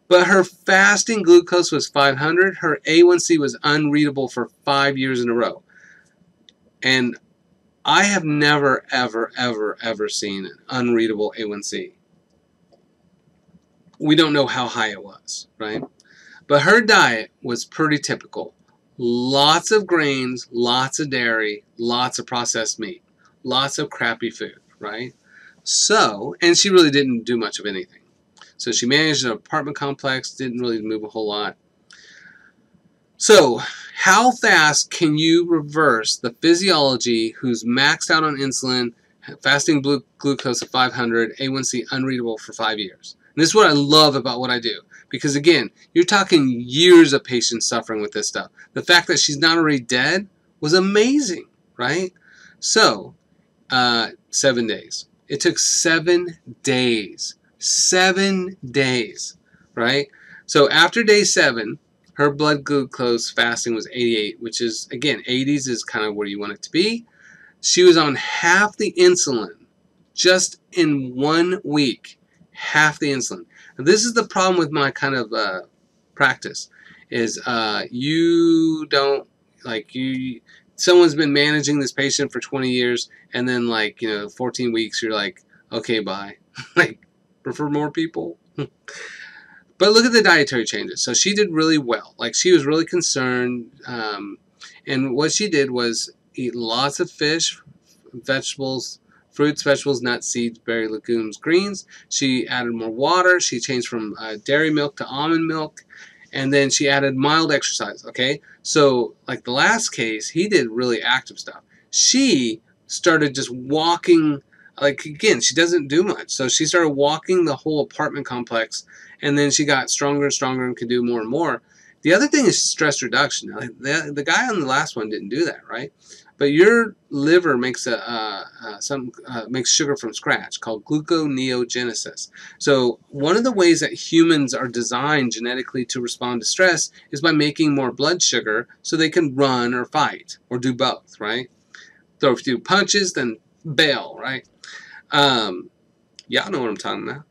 But her fasting glucose was 500. Her A1C was unreadable for 5 years in a row. And I have never, ever, ever, ever seen an unreadable A1C. We don't know how high it was, right? But her diet was pretty typical. Lots of grains, lots of dairy, lots of processed meat, lots of crappy food, right? So, and she really didn't do much of anything. So she managed an apartment complex, didn't really move a whole lot. So, how fast can you reverse the physiology who's maxed out on insulin, fasting glucose of 500, A1C unreadable for 5 years? And this is what I love about what I do. Because again, you're talking years of patients suffering with this stuff. The fact that she's not already dead was amazing, right? So, 7 days. It took 7 days. 7 days, right? So after day 7, her blood glucose fasting was 88, which is, again, 80s is kind of where you want it to be. She was on half the insulin just in 1 week. Half the insulin. Now, this is the problem with my kind of practice is you don't, like, someone's been managing this patient for 20 years and then, like, 14 weeks you're like, okay, bye. Like, refer more people. But look at the dietary changes. So she did really well. Like, she was really concerned. And what she did was eat lots of fish, vegetables, fruits, vegetables, nuts, seeds, berry, legumes, greens. She added more water. She changed from dairy milk to almond milk. And then she added mild exercise, okay? So, like the last case, he did really active stuff. She started just walking. Like, again, she doesn't do much. So she started walking the whole apartment complex, and then she got stronger and stronger and could do more and more. The other thing is stress reduction. Now, the guy on the last one didn't do that, right? But your liver makes makes sugar from scratch called gluconeogenesis. So one of the ways that humans are designed genetically to respond to stress is by making more blood sugar so they can run or fight or do both, right? So if you do punches, then bail, right? Y'all know what I'm talking about.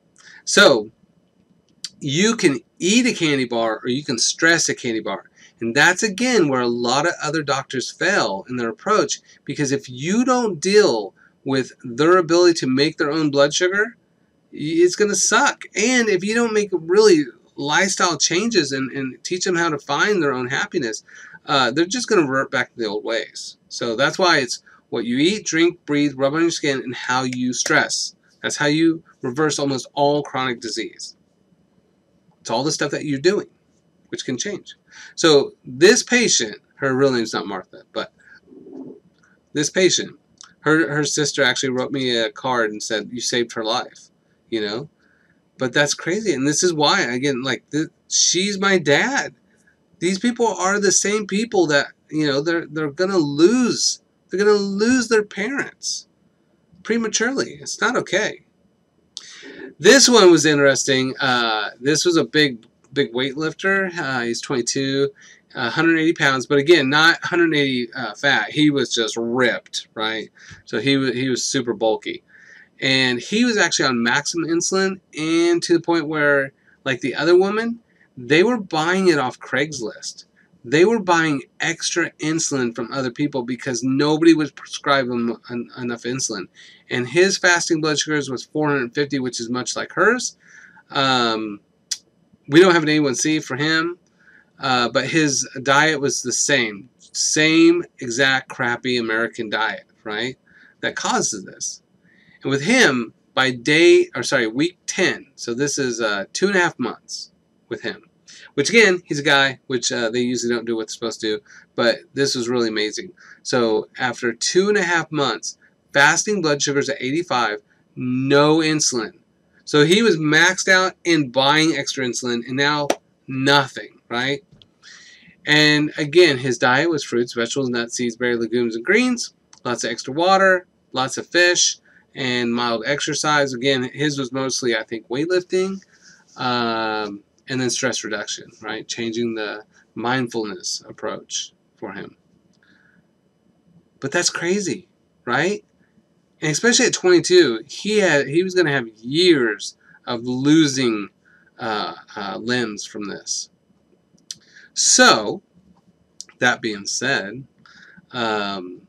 So you can eat a candy bar or you can stress a candy bar. And that's, again, where a lot of other doctors fail in their approach, because if you don't deal with their ability to make their own blood sugar, it's going to suck. And if you don't make really lifestyle changes and teach them how to find their own happiness, they're just going to revert back to the old ways. So that's why it's what you eat, drink, breathe, rub on your skin, and how you stress. That's how you reverse almost all chronic disease. It's all the stuff that you're doing, which can change. So this patient, her real name's not Martha, but this patient, her sister actually wrote me a card and said, you saved her life, But that's crazy. And this is why, again, like, she's my dad. These people are the same people that, they're going to lose. They're going to lose their parents prematurely. It's not okay. This one was interesting. This was a big weightlifter. He's 22, 180 pounds, but again, not 180 fat. He was just ripped, right? So he was super bulky. And he was actually on maximum insulin, and to the point where, like the other woman, they were buying it off Craigslist. they were buying extra insulin from other people because nobody would prescribe them enough insulin. And his fasting blood sugars was 450, which is much like hers. We don't have an A1C for him, but his diet was the same exact crappy American diet, right? That causes this. And with him, by week 10, so this is 2.5 months with him. Which again, he's a guy, which they usually don't do what they're supposed to do, but this was really amazing. So after 2.5 months, fasting blood sugars at 85, no insulin. So he was maxed out and buying extra insulin, and now nothing, right? And again, his diet was fruits, vegetables, nuts, seeds, berries, legumes, and greens. Lots of extra water, lots of fish, and mild exercise. Again, his was mostly, I think, weightlifting. And then stress reduction, right? Changing the mindfulness approach for him. But that's crazy, right? And especially at 22, he was going to have years of losing limbs from this. So, that being said, the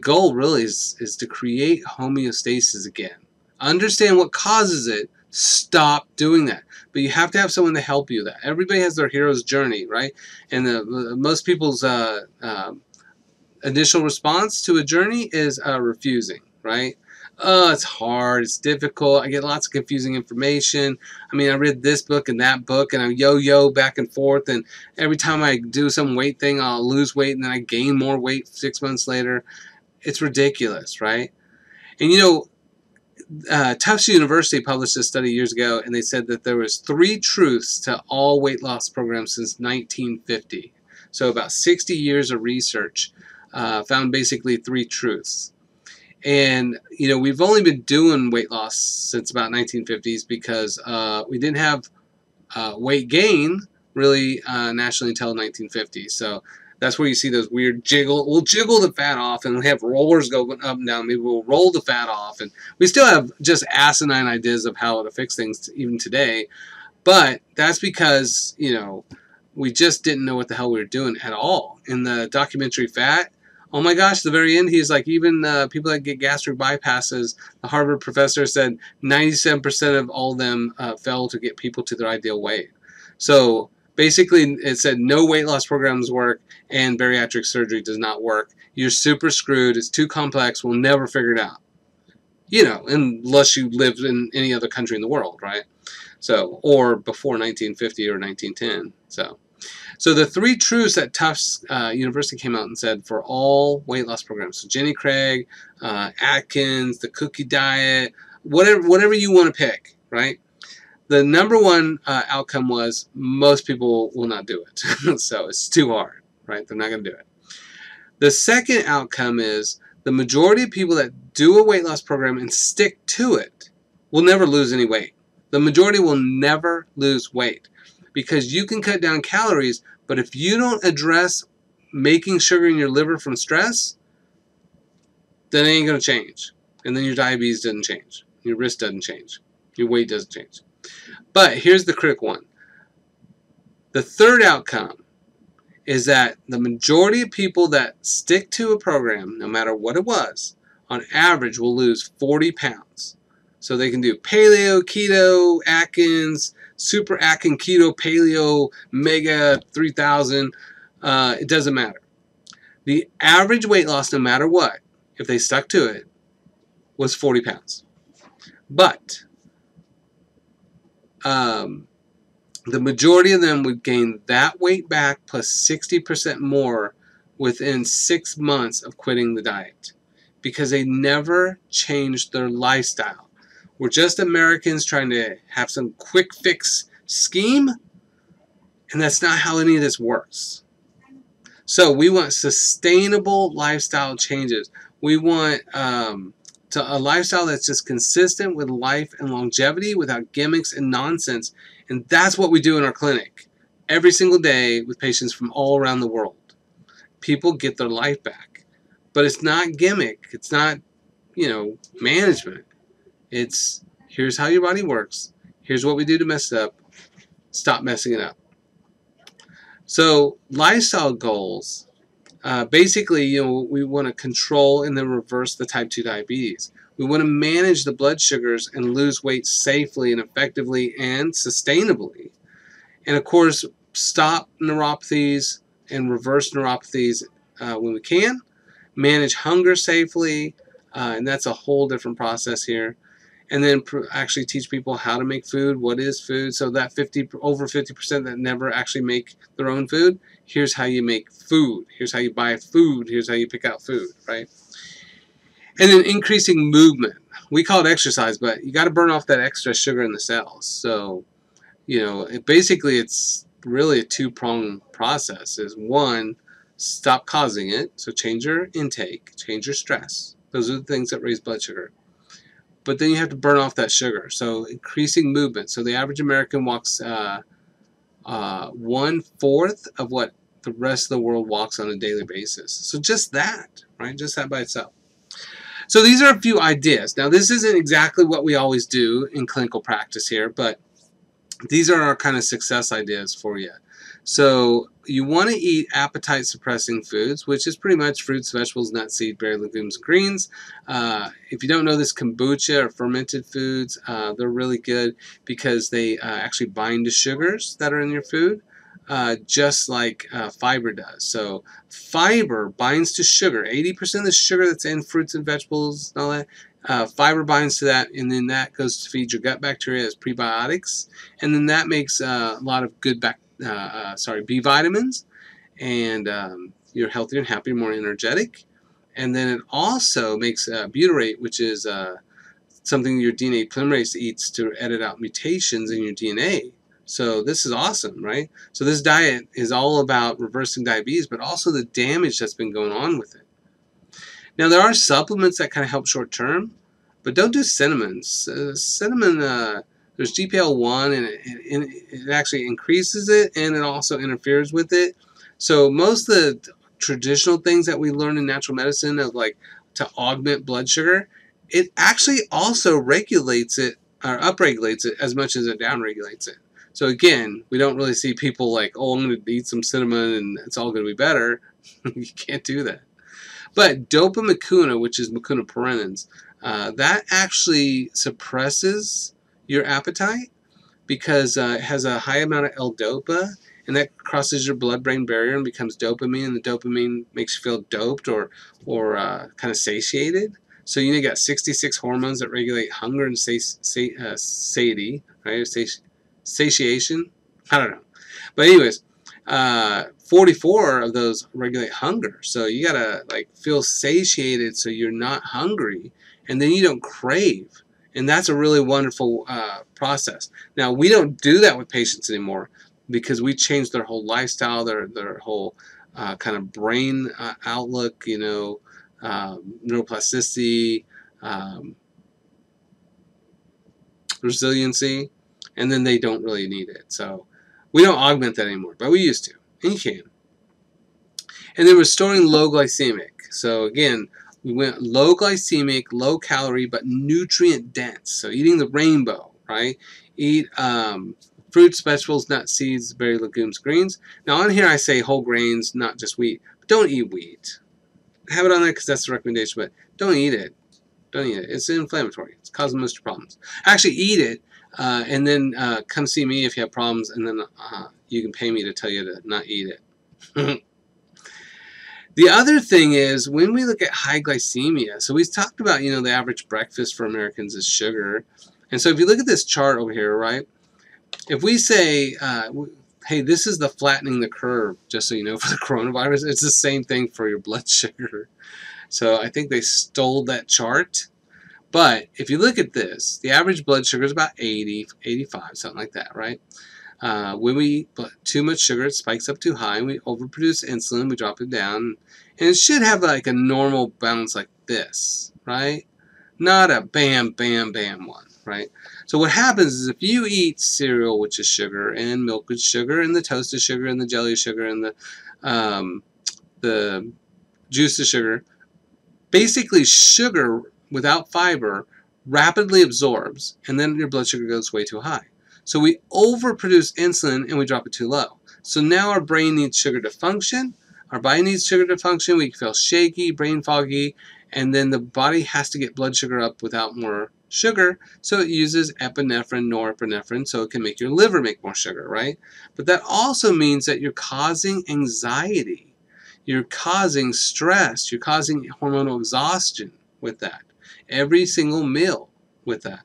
goal really is to create homeostasis again. Understand what causes it. Stop doing that. But you have to have someone to help you with that. Everybody has their hero's journey, right? And most people's initial response to a journey is refusing, right? Oh, it's hard. It's difficult. I get lots of confusing information. I mean, I read this book and that book, and I yo-yo back and forth. And every time I do some weight thing, I'll lose weight, and then I gain more weight 6 months later. It's ridiculous, right? And you know, Tufts University published a study years ago, and they said that there was 3 truths to all weight loss programs since 1950. So about 60 years of research found basically 3 truths. And, you know, we've only been doing weight loss since about 1950s because we didn't have weight gain really nationally until 1950. So that's where you see those weird we'll jiggle the fat off, and we have rollers going up and down. Maybe we'll roll the fat off, and we still have just asinine ideas of how to fix things even today. But that's because, you know, we just didn't know what the hell we were doing at all. In the documentary Fat, oh my gosh, the very end, he's like, even people that get gastric bypasses, the Harvard professor said 97% of all of them fail to get people to their ideal weight. So basically, it said no weight loss programs work and bariatric surgery does not work. You're super screwed. It's too complex. We'll never figure it out. You know, unless you lived in any other country in the world, right? So, or before 1950 or 1910. So the 3 truths that Tufts University came out and said for all weight loss programs. So Jenny Craig, Atkins, the cookie diet, whatever you want to pick, right? The number 1 outcome was most people will not do it. So it's too hard, right? They're not going to do it. The second outcome is the majority of people that do a weight loss program and stick to it will never lose any weight. The majority will never lose weight because you can cut down calories, but if you don't address making sugar in your liver from stress, then it ain't going to change. And then your diabetes doesn't change. Your risk doesn't change. Your weight doesn't change. But here's the critical one. The third outcome is that the majority of people that stick to a program, no matter what it was, on average will lose 40 pounds. So they can do paleo, keto, Atkins, super Atkins, keto, paleo, mega 3000. It doesn't matter. The average weight loss, no matter what, if they stuck to it, was 40 pounds. But the majority of them would gain that weight back plus 60% more within 6 months of quitting the diet because they never changed their lifestyle. We're just Americans trying to have some quick fix scheme, and that's not how any of this works. So we want sustainable lifestyle changes. We want a lifestyle that's just consistent with life and longevity without gimmicks and nonsense. And that's what we do in our clinic every single day with patients from all around the world. People get their life back. But it's not gimmick. It's not, you know, management. It's here's how your body works. Here's what we do to mess it up. Stop messing it up. So lifestyle goals, basically, we want to control and then reverse the type 2 diabetes. We want to manage the blood sugars and lose weight safely and effectively and sustainably. And of course, stop neuropathies and reverse neuropathies when we can. Manage hunger safely, and that's a whole different process here. And then actually teach people how to make food, what is food. So that over 50% that never actually make their own food, here's how you make food. Here's how you buy food. Here's how you pick out food, right? And then increasing movement. We call it exercise, but you got to burn off that extra sugar in the cells. So, basically it's really a two-pronged process. Is one, stop causing it. So change your intake, change your stress. Those are the things that raise blood sugar. But then you have to burn off that sugar. So increasing movement. So the average American walks 1/4 of what the rest of the world walks on a daily basis. So just that, right? Just that by itself. So these are a few ideas. Now this isn't exactly what we always do in clinical practice here, but these are our kind of success ideas for you. So you want to eat appetite suppressing foods, which is pretty much fruits, vegetables, nuts, seeds, berries, legumes, greens. If you don't know this, kombucha or fermented foods, they're really good because they actually bind to sugars that are in your food, just like fiber does. So fiber binds to sugar. 80% of the sugar that's in fruits and vegetables and all that, fiber binds to that, and then that goes to feed your gut bacteria as prebiotics, and then that makes a lot of good B vitamins, and you're healthier and happier, more energetic. And then it also makes butyrate, which is something your DNA polymerase eats to edit out mutations in your DNA. So this is awesome, right? So this diet is all about reversing diabetes, but also the damage that's been going on with it. Now there are supplements that kind of help short term, but don't do cinnamon. Cinnamon, there's GPL1, and it actually increases it, and it also interferes with it. So most of the traditional things that we learn in natural medicine of like to augment blood sugar, it actually also regulates it or upregulates it as much as it downregulates it. So again, we don't really see people like, oh, I'm going to eat some cinnamon and it's all going to be better. You can't do that. But dopa mucuna, which is mucuna parens, that actually suppresses your appetite because it has a high amount of L-dopa, and that crosses your blood-brain barrier and becomes dopamine, and the dopamine makes you feel doped or kind of satiated. So you got 66 hormones that regulate hunger and satiety, right? Satiation. I don't know. But anyways, 44 of those regulate hunger. So you gotta like feel satiated so you're not hungry, and then you don't crave. And that's a really wonderful process. Now we don't do that with patients anymore because we changed their whole lifestyle, their whole kind of brain outlook, neuroplasticity, resiliency, and then they don't really need it. So we don't augment that anymore, but we used to, and you can. And then restoring low glycemic. So again, we went low glycemic, low calorie, but nutrient dense. So eating the rainbow, right? Eat fruits, vegetables, nuts, seeds, berries, legumes, greens. Now on here I say whole grains, not just wheat. But don't eat wheat. Have it on there because that's the recommendation, but don't eat it. Don't eat it. It's inflammatory. It's causing most of your problems. Actually eat it, and then come see me if you have problems, and then you can pay me to tell you to not eat it. The other thing is when we look at high glycemia, so we've talked about, the average breakfast for Americans is sugar. And so if you look at this chart over here, right, if we say, hey, this is the flattening the curve, just so you know, for the coronavirus, it's the same thing for your blood sugar. So I think they stole that chart. But if you look at this, the average blood sugar is about 80, 85, something like that, right? When we eat too much sugar, it spikes up too high, and we overproduce insulin, we drop it down, and it should have like a normal balance like this, right? Not a bam, bam, bam one, right? So what happens is if you eat cereal, which is sugar, and milk is sugar, and the toast is sugar, and the jelly is sugar, and the juice is sugar, basically sugar without fiber rapidly absorbs, and then your blood sugar goes way too high. So we overproduce insulin and we drop it too low. So now our brain needs sugar to function. Our body needs sugar to function. We feel shaky, brain foggy, and then the body has to get blood sugar up without more sugar, so it uses epinephrine, norepinephrine, so it can make your liver make more sugar, right? But that also means that you're causing anxiety. You're causing stress. You're causing hormonal exhaustion with that. Every single meal with that.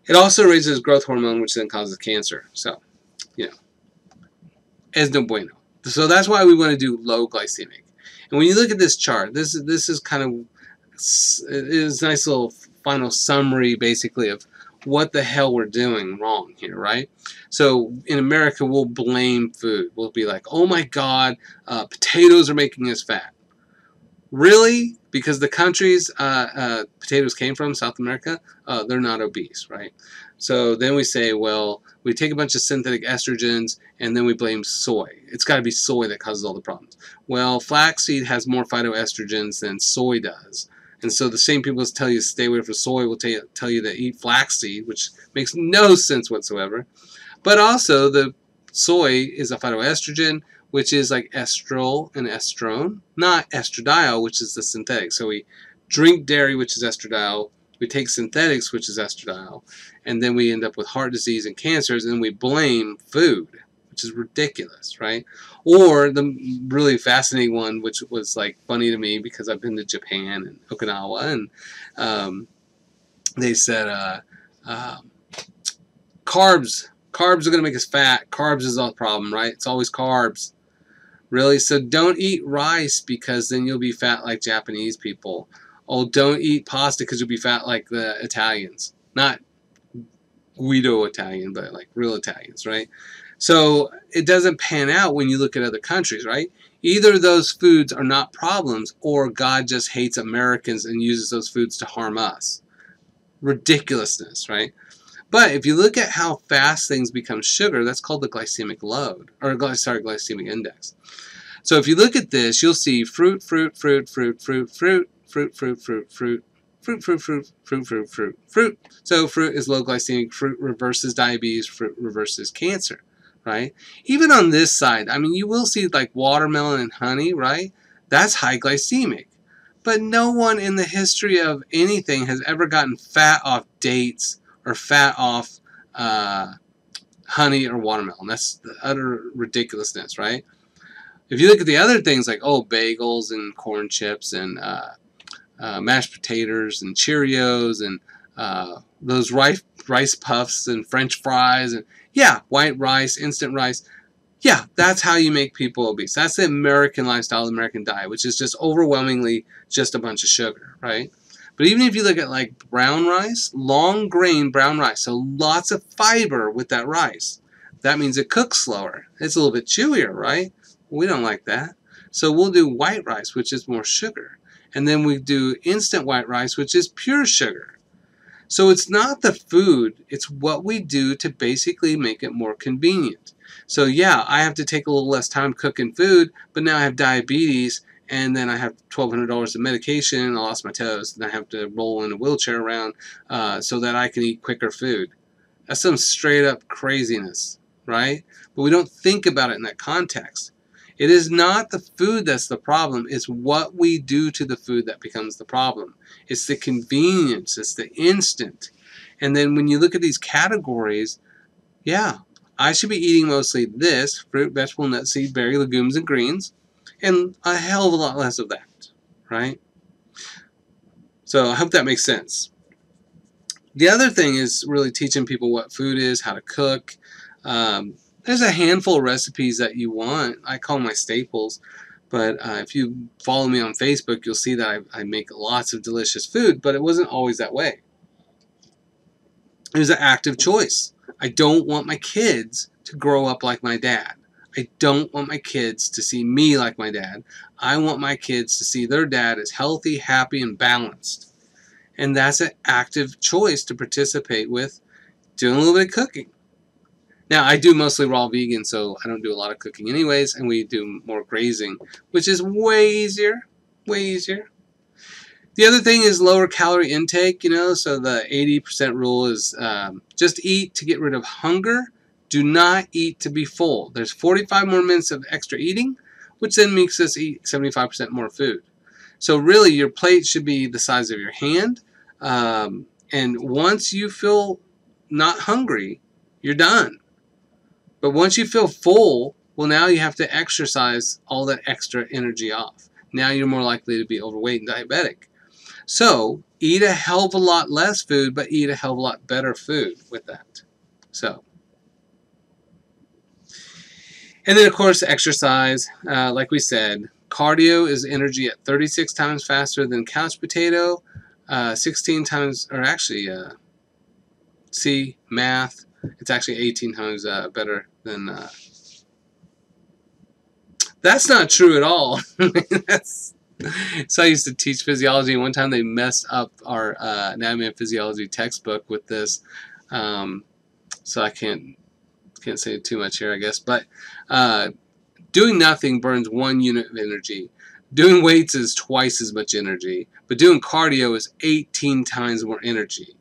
It also raises growth hormone, which then causes cancer. So, you know, es no bueno. So that's why we want to do low glycemic. And when you look at this chart, this is kind of is a nice little final summary, basically, of what the hell we're doing wrong here, right? So in America, we'll blame food. We'll be like, oh my God, potatoes are making us fat. Really? Because the countries potatoes came from, South America, they're not obese, right? So then we say, well, we take a bunch of synthetic estrogens and then we blame soy. It's got to be soy that causes all the problems. Well, flaxseed has more phytoestrogens than soy does. And so the same people that tell you to stay away from soy will tell you to eat flaxseed, which makes no sense whatsoever. But also, the soy is a phytoestrogen, which is like estrol and estrone, not estradiol, which is the synthetic. So we drink dairy, which is estradiol. We take synthetics, which is estradiol. And then we end up with heart disease and cancers, and we blame food, which is ridiculous, right? Or the really fascinating one, which was like funny to me because I've been to Japan and Okinawa, and they said carbs are going to make us fat. Carbs is all the problem, right? It's always carbs. Really? So don't eat rice because then you'll be fat like Japanese people. Oh, don't eat pasta because you'll be fat like the Italians. Not Guido Italian, but like real Italians, right? So it doesn't pan out when you look at other countries, right? Either those foods are not problems or God just hates Americans and uses those foods to harm us. Ridiculousness, right? But if you look at how fast things become sugar, that's called the glycemic load, or glycemic index. So if you look at this, you'll see fruit, fruit, fruit, fruit, fruit, fruit, fruit, fruit, fruit, fruit, fruit, fruit, fruit, fruit, fruit, fruit, fruit. So fruit is low glycemic, fruit reverses diabetes, fruit reverses cancer, right? Even on this side, I mean, you will see like watermelon and honey, right? That's high glycemic. But no one in the history of anything has ever gotten fat off dates or fat off honey or watermelon. That's the utter ridiculousness, right? If you look at the other things like, oh, bagels and corn chips and mashed potatoes and Cheerios and those rice puffs and French fries and, yeah, white rice, instant rice. Yeah, that's how you make people obese. That's the American lifestyle, the American diet, which is just overwhelmingly just a bunch of sugar, right? But even if you look at like brown rice, long grain brown rice, so lots of fiber with that rice, that means it cooks slower. It's a little bit chewier, right? We don't like that. So we'll do white rice, which is more sugar. And then we do instant white rice, which is pure sugar. So it's not the food, it's what we do to basically make it more convenient. So yeah, I have to take a little less time cooking food, but now I have diabetes, and then I have $1,200 of medication, and I lost my toes, and I have to roll in a wheelchair around so that I can eat quicker food. That's some straight up craziness, right? But we don't think about it in that context. It is not the food that's the problem. It's what we do to the food that becomes the problem. It's the convenience. It's the instant. And then when you look at these categories, yeah, I should be eating mostly this, fruit, vegetable, nut, seed, berry, legumes, and greens, and a hell of a lot less of that, right? So I hope that makes sense. The other thing is really teaching people what food is, how to cook. There's a handful of recipes that you want. I call my staples. But if you follow me on Facebook, you'll see that I make lots of delicious food, but it wasn't always that way. It was an active choice. I don't want my kids to grow up like my dad. I don't want my kids to see me like my dad. I want my kids to see their dad as healthy, happy, and balanced. And that's an active choice to participate with doing a little bit of cooking. Now, I do mostly raw vegan, so I don't do a lot of cooking anyways, and we do more grazing, which is way easier, way easier. The other thing is lower calorie intake, you know, so the 80% rule is just eat to get rid of hunger. Do not eat to be full. There's 45 more minutes of extra eating, which then makes us eat 75% more food. So really, your plate should be the size of your hand. And once you feel not hungry, you're done. But once you feel full, well, now you have to exercise all that extra energy off. Now you're more likely to be overweight and diabetic. So eat a hell of a lot less food, but eat a hell of a lot better food with that. So, and then of course exercise, like we said, cardio is energy at 36 times faster than couch potato, 16 times, or actually, see, math, it's actually 18 times better than, that's not true at all. So I used to teach physiology, and one time they messed up our anatomy and physiology textbook with this. So I can't say too much here, I guess. But doing nothing burns 1 unit of energy. Doing weights is twice as much energy. But doing cardio is 18 times more energy.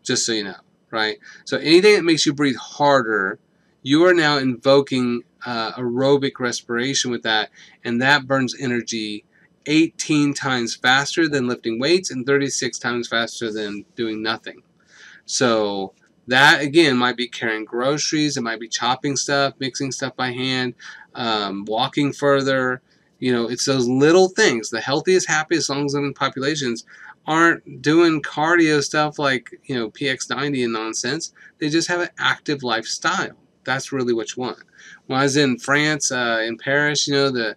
Just so you know, right? So anything that makes you breathe harder, you are now invoking aerobic respiration with that, and that burns energy 18 times faster than lifting weights and 36 times faster than doing nothing. So that, again, might be carrying groceries, it might be chopping stuff, mixing stuff by hand, walking further. You know, it's those little things. The healthiest, happiest, longest living populations aren't doing cardio stuff like, you know, PX90 and nonsense. They just have an active lifestyle. That's really what you want. When I was in France, in Paris, you know, the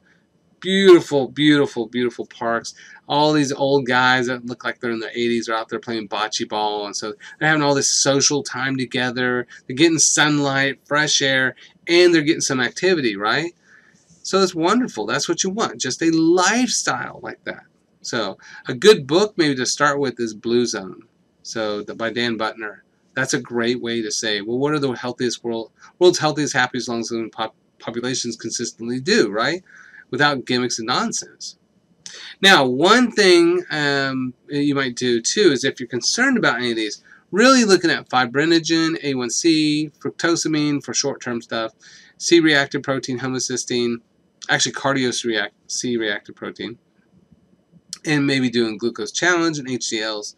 beautiful, beautiful, beautiful parks. All these old guys that look like they're in their 80s are out there playing bocce ball, and so they're having all this social time together. They're getting sunlight, fresh air, and they're getting some activity, right? So it's wonderful. That's what you want, just a lifestyle like that. So a good book maybe to start with is Blue Zone, so by Dan Buttner. That's a great way to say, well, what are the healthiest world's healthiest, happiest, longest living populations consistently do, right? Without gimmicks and nonsense. Now, one thing you might do too is, if you're concerned about any of these, really looking at fibrinogen, A1C, fructosamine for short-term stuff, C-reactive protein, homocysteine, actually C-reactive protein, and maybe doing glucose challenge and HDLs.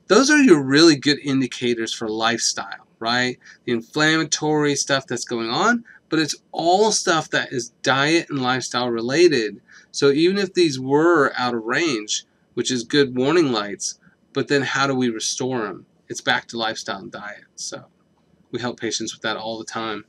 Those are your really good indicators for lifestyle, right? The inflammatory stuff that's going on, but it's all stuff that is diet and lifestyle related. So even if these were out of range, which is good warning lights, but then how do we restore them? It's back to lifestyle and diet. So we help patients with that all the time.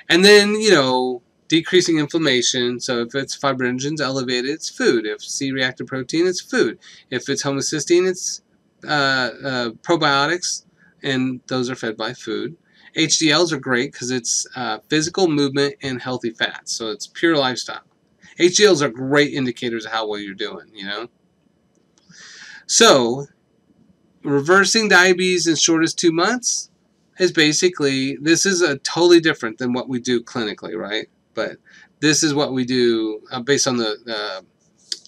And then, you know, decreasing inflammation. So if it's fibrinogen's elevated, it's food. If C-reactive protein, it's food. If it's homocysteine, it's probiotics, and those are fed by food. HDLs are great because it's physical movement and healthy fats, so it's pure lifestyle. HDLs are great indicators of how well you're doing, you know. So reversing diabetes in short as 2 months is basically, this is a totally different than what we do clinically, right? But this is what we do based on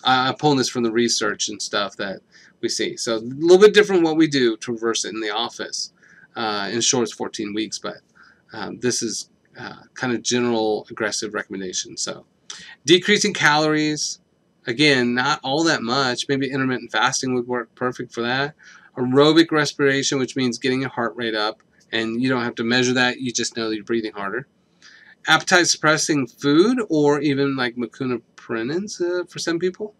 I'm pulling this from the research and stuff that we see. So a little bit different what we do to reverse it in the office. In short, it's 14 weeks, but this is kind of general aggressive recommendation. So decreasing calories, again, not all that much. Maybe intermittent fasting would work perfect for that. Aerobic respiration, which means getting your heart rate up, and you don't have to measure that. You just know that you're breathing harder. Appetite suppressing food, or even like meconioprinins for some people.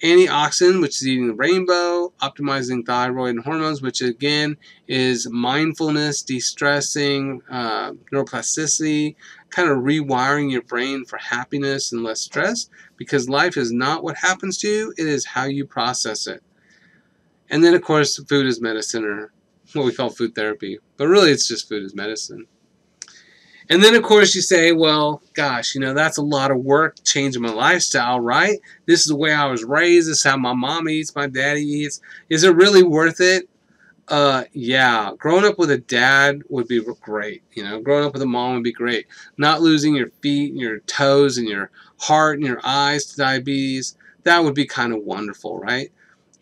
Antioxidant, which is eating the rainbow. Optimizing thyroid and hormones, which again is mindfulness, de-stressing, neuroplasticity, kind of rewiring your brain for happiness and less stress, because life is not what happens to you, it is how you process it. And then of course food is medicine, or what we call food therapy, but really it's just food is medicine. And then, of course, you say, well, gosh, you know, that's a lot of work changing my lifestyle, right? This is the way I was raised. This is how my mom eats, my daddy eats. Is it really worth it? Yeah. Growing up with a dad would be great. You know, growing up with a mom would be great. Not losing your feet and your toes and your heart and your eyes to diabetes, that would be kind of wonderful, right?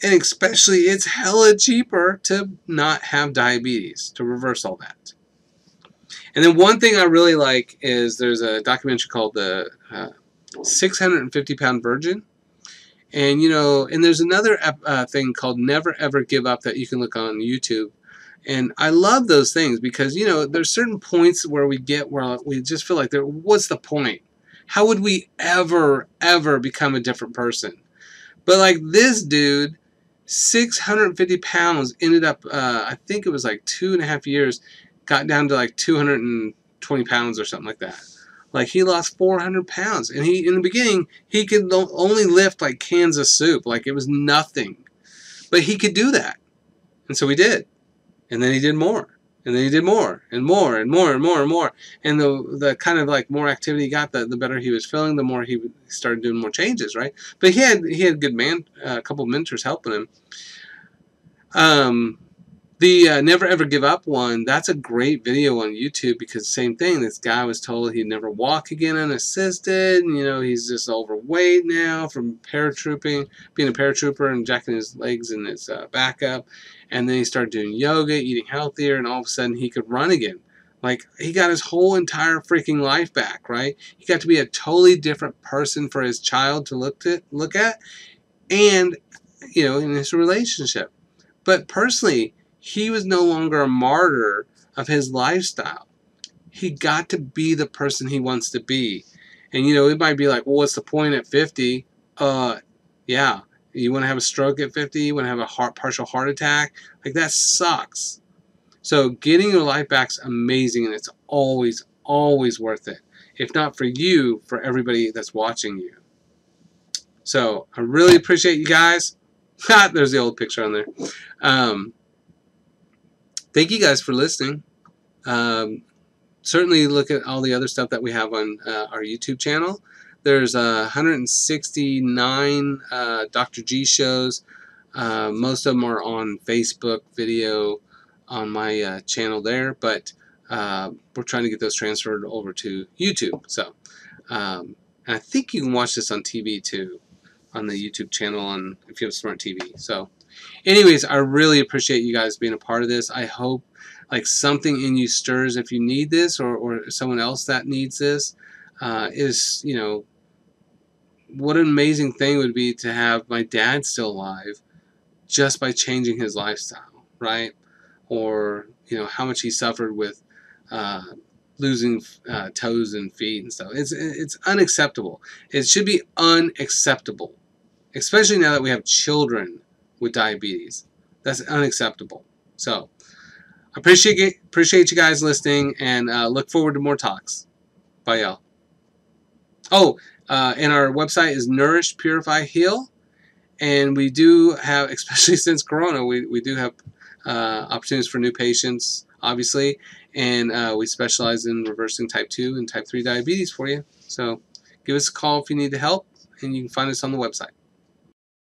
And especially, it's hella cheaper to not have diabetes, to reverse all that. And then one thing I really like is there's a documentary called the 650-Pound Virgin. And, you know, and there's another thing called Never Ever Give Up that you can look on YouTube. And I love those things because, you know, there's certain points where we get where we just feel like, what's the point? How would we ever become a different person? But like this dude, 650 pounds, ended up, I think it was like 2.5 years, got down to like 220 pounds or something like that. Like he lost 400 pounds. And he, in the beginning, he could only lift like cans of soup. Like it was nothing. But he could do that. And so he did. And then he did more. And then he did more and more and more and more and more. And the kind of like more activity he got, the better he was feeling, the more he started doing more changes, right? But he had good a couple of mentors helping him. The Never Ever Give Up one, that's a great video on YouTube because same thing. This guy was told he'd never walk again unassisted. And, you know, he's just overweight now from paratrooping, being a paratrooper and jacking his legs and his back up. And then he started doing yoga, eating healthier, and all of a sudden he could run again. Like, he got his whole entire freaking life back, right? He got to be a totally different person for his child to look at, and, you know, in his relationship. But personally, he was no longer a martyr of his lifestyle. He got to be the person he wants to be. And, you know, it might be like, well, what's the point at 50? Yeah. You want to have a stroke at 50? You want to have a partial heart attack? Like, that sucks. So getting your life back's amazing, and it's always, always worth it. If not for you, for everybody that's watching you. So I really appreciate you guys. There's the old picture on there. Thank you guys for listening. Certainly look at all the other stuff that we have on our YouTube channel. There's 169 Dr. G shows. Most of them are on Facebook video on my channel there, but we're trying to get those transferred over to YouTube. So, and I think you can watch this on TV too, on the YouTube channel if you have a smart TV. So, anyways, I really appreciate you guys being a part of this. I hope like something in you stirs if you need this, or someone else that needs this. Is, you know, what an amazing thing would be to have my dad still alive just by changing his lifestyle, right? Or, you know, how much he suffered with losing toes and feet and stuff. It's unacceptable. It should be unacceptable, especially now that we have children with diabetes. That's unacceptable. So I appreciate you guys listening, and look forward to more talks. Bye, y'all. Oh, and our website is Nourish, Purify, Heal. And we do have, especially since Corona, we do have opportunities for new patients, obviously. And we specialize in reversing type 2 and type 3 diabetes for you. So give us a call if you need help, and you can find us on the website.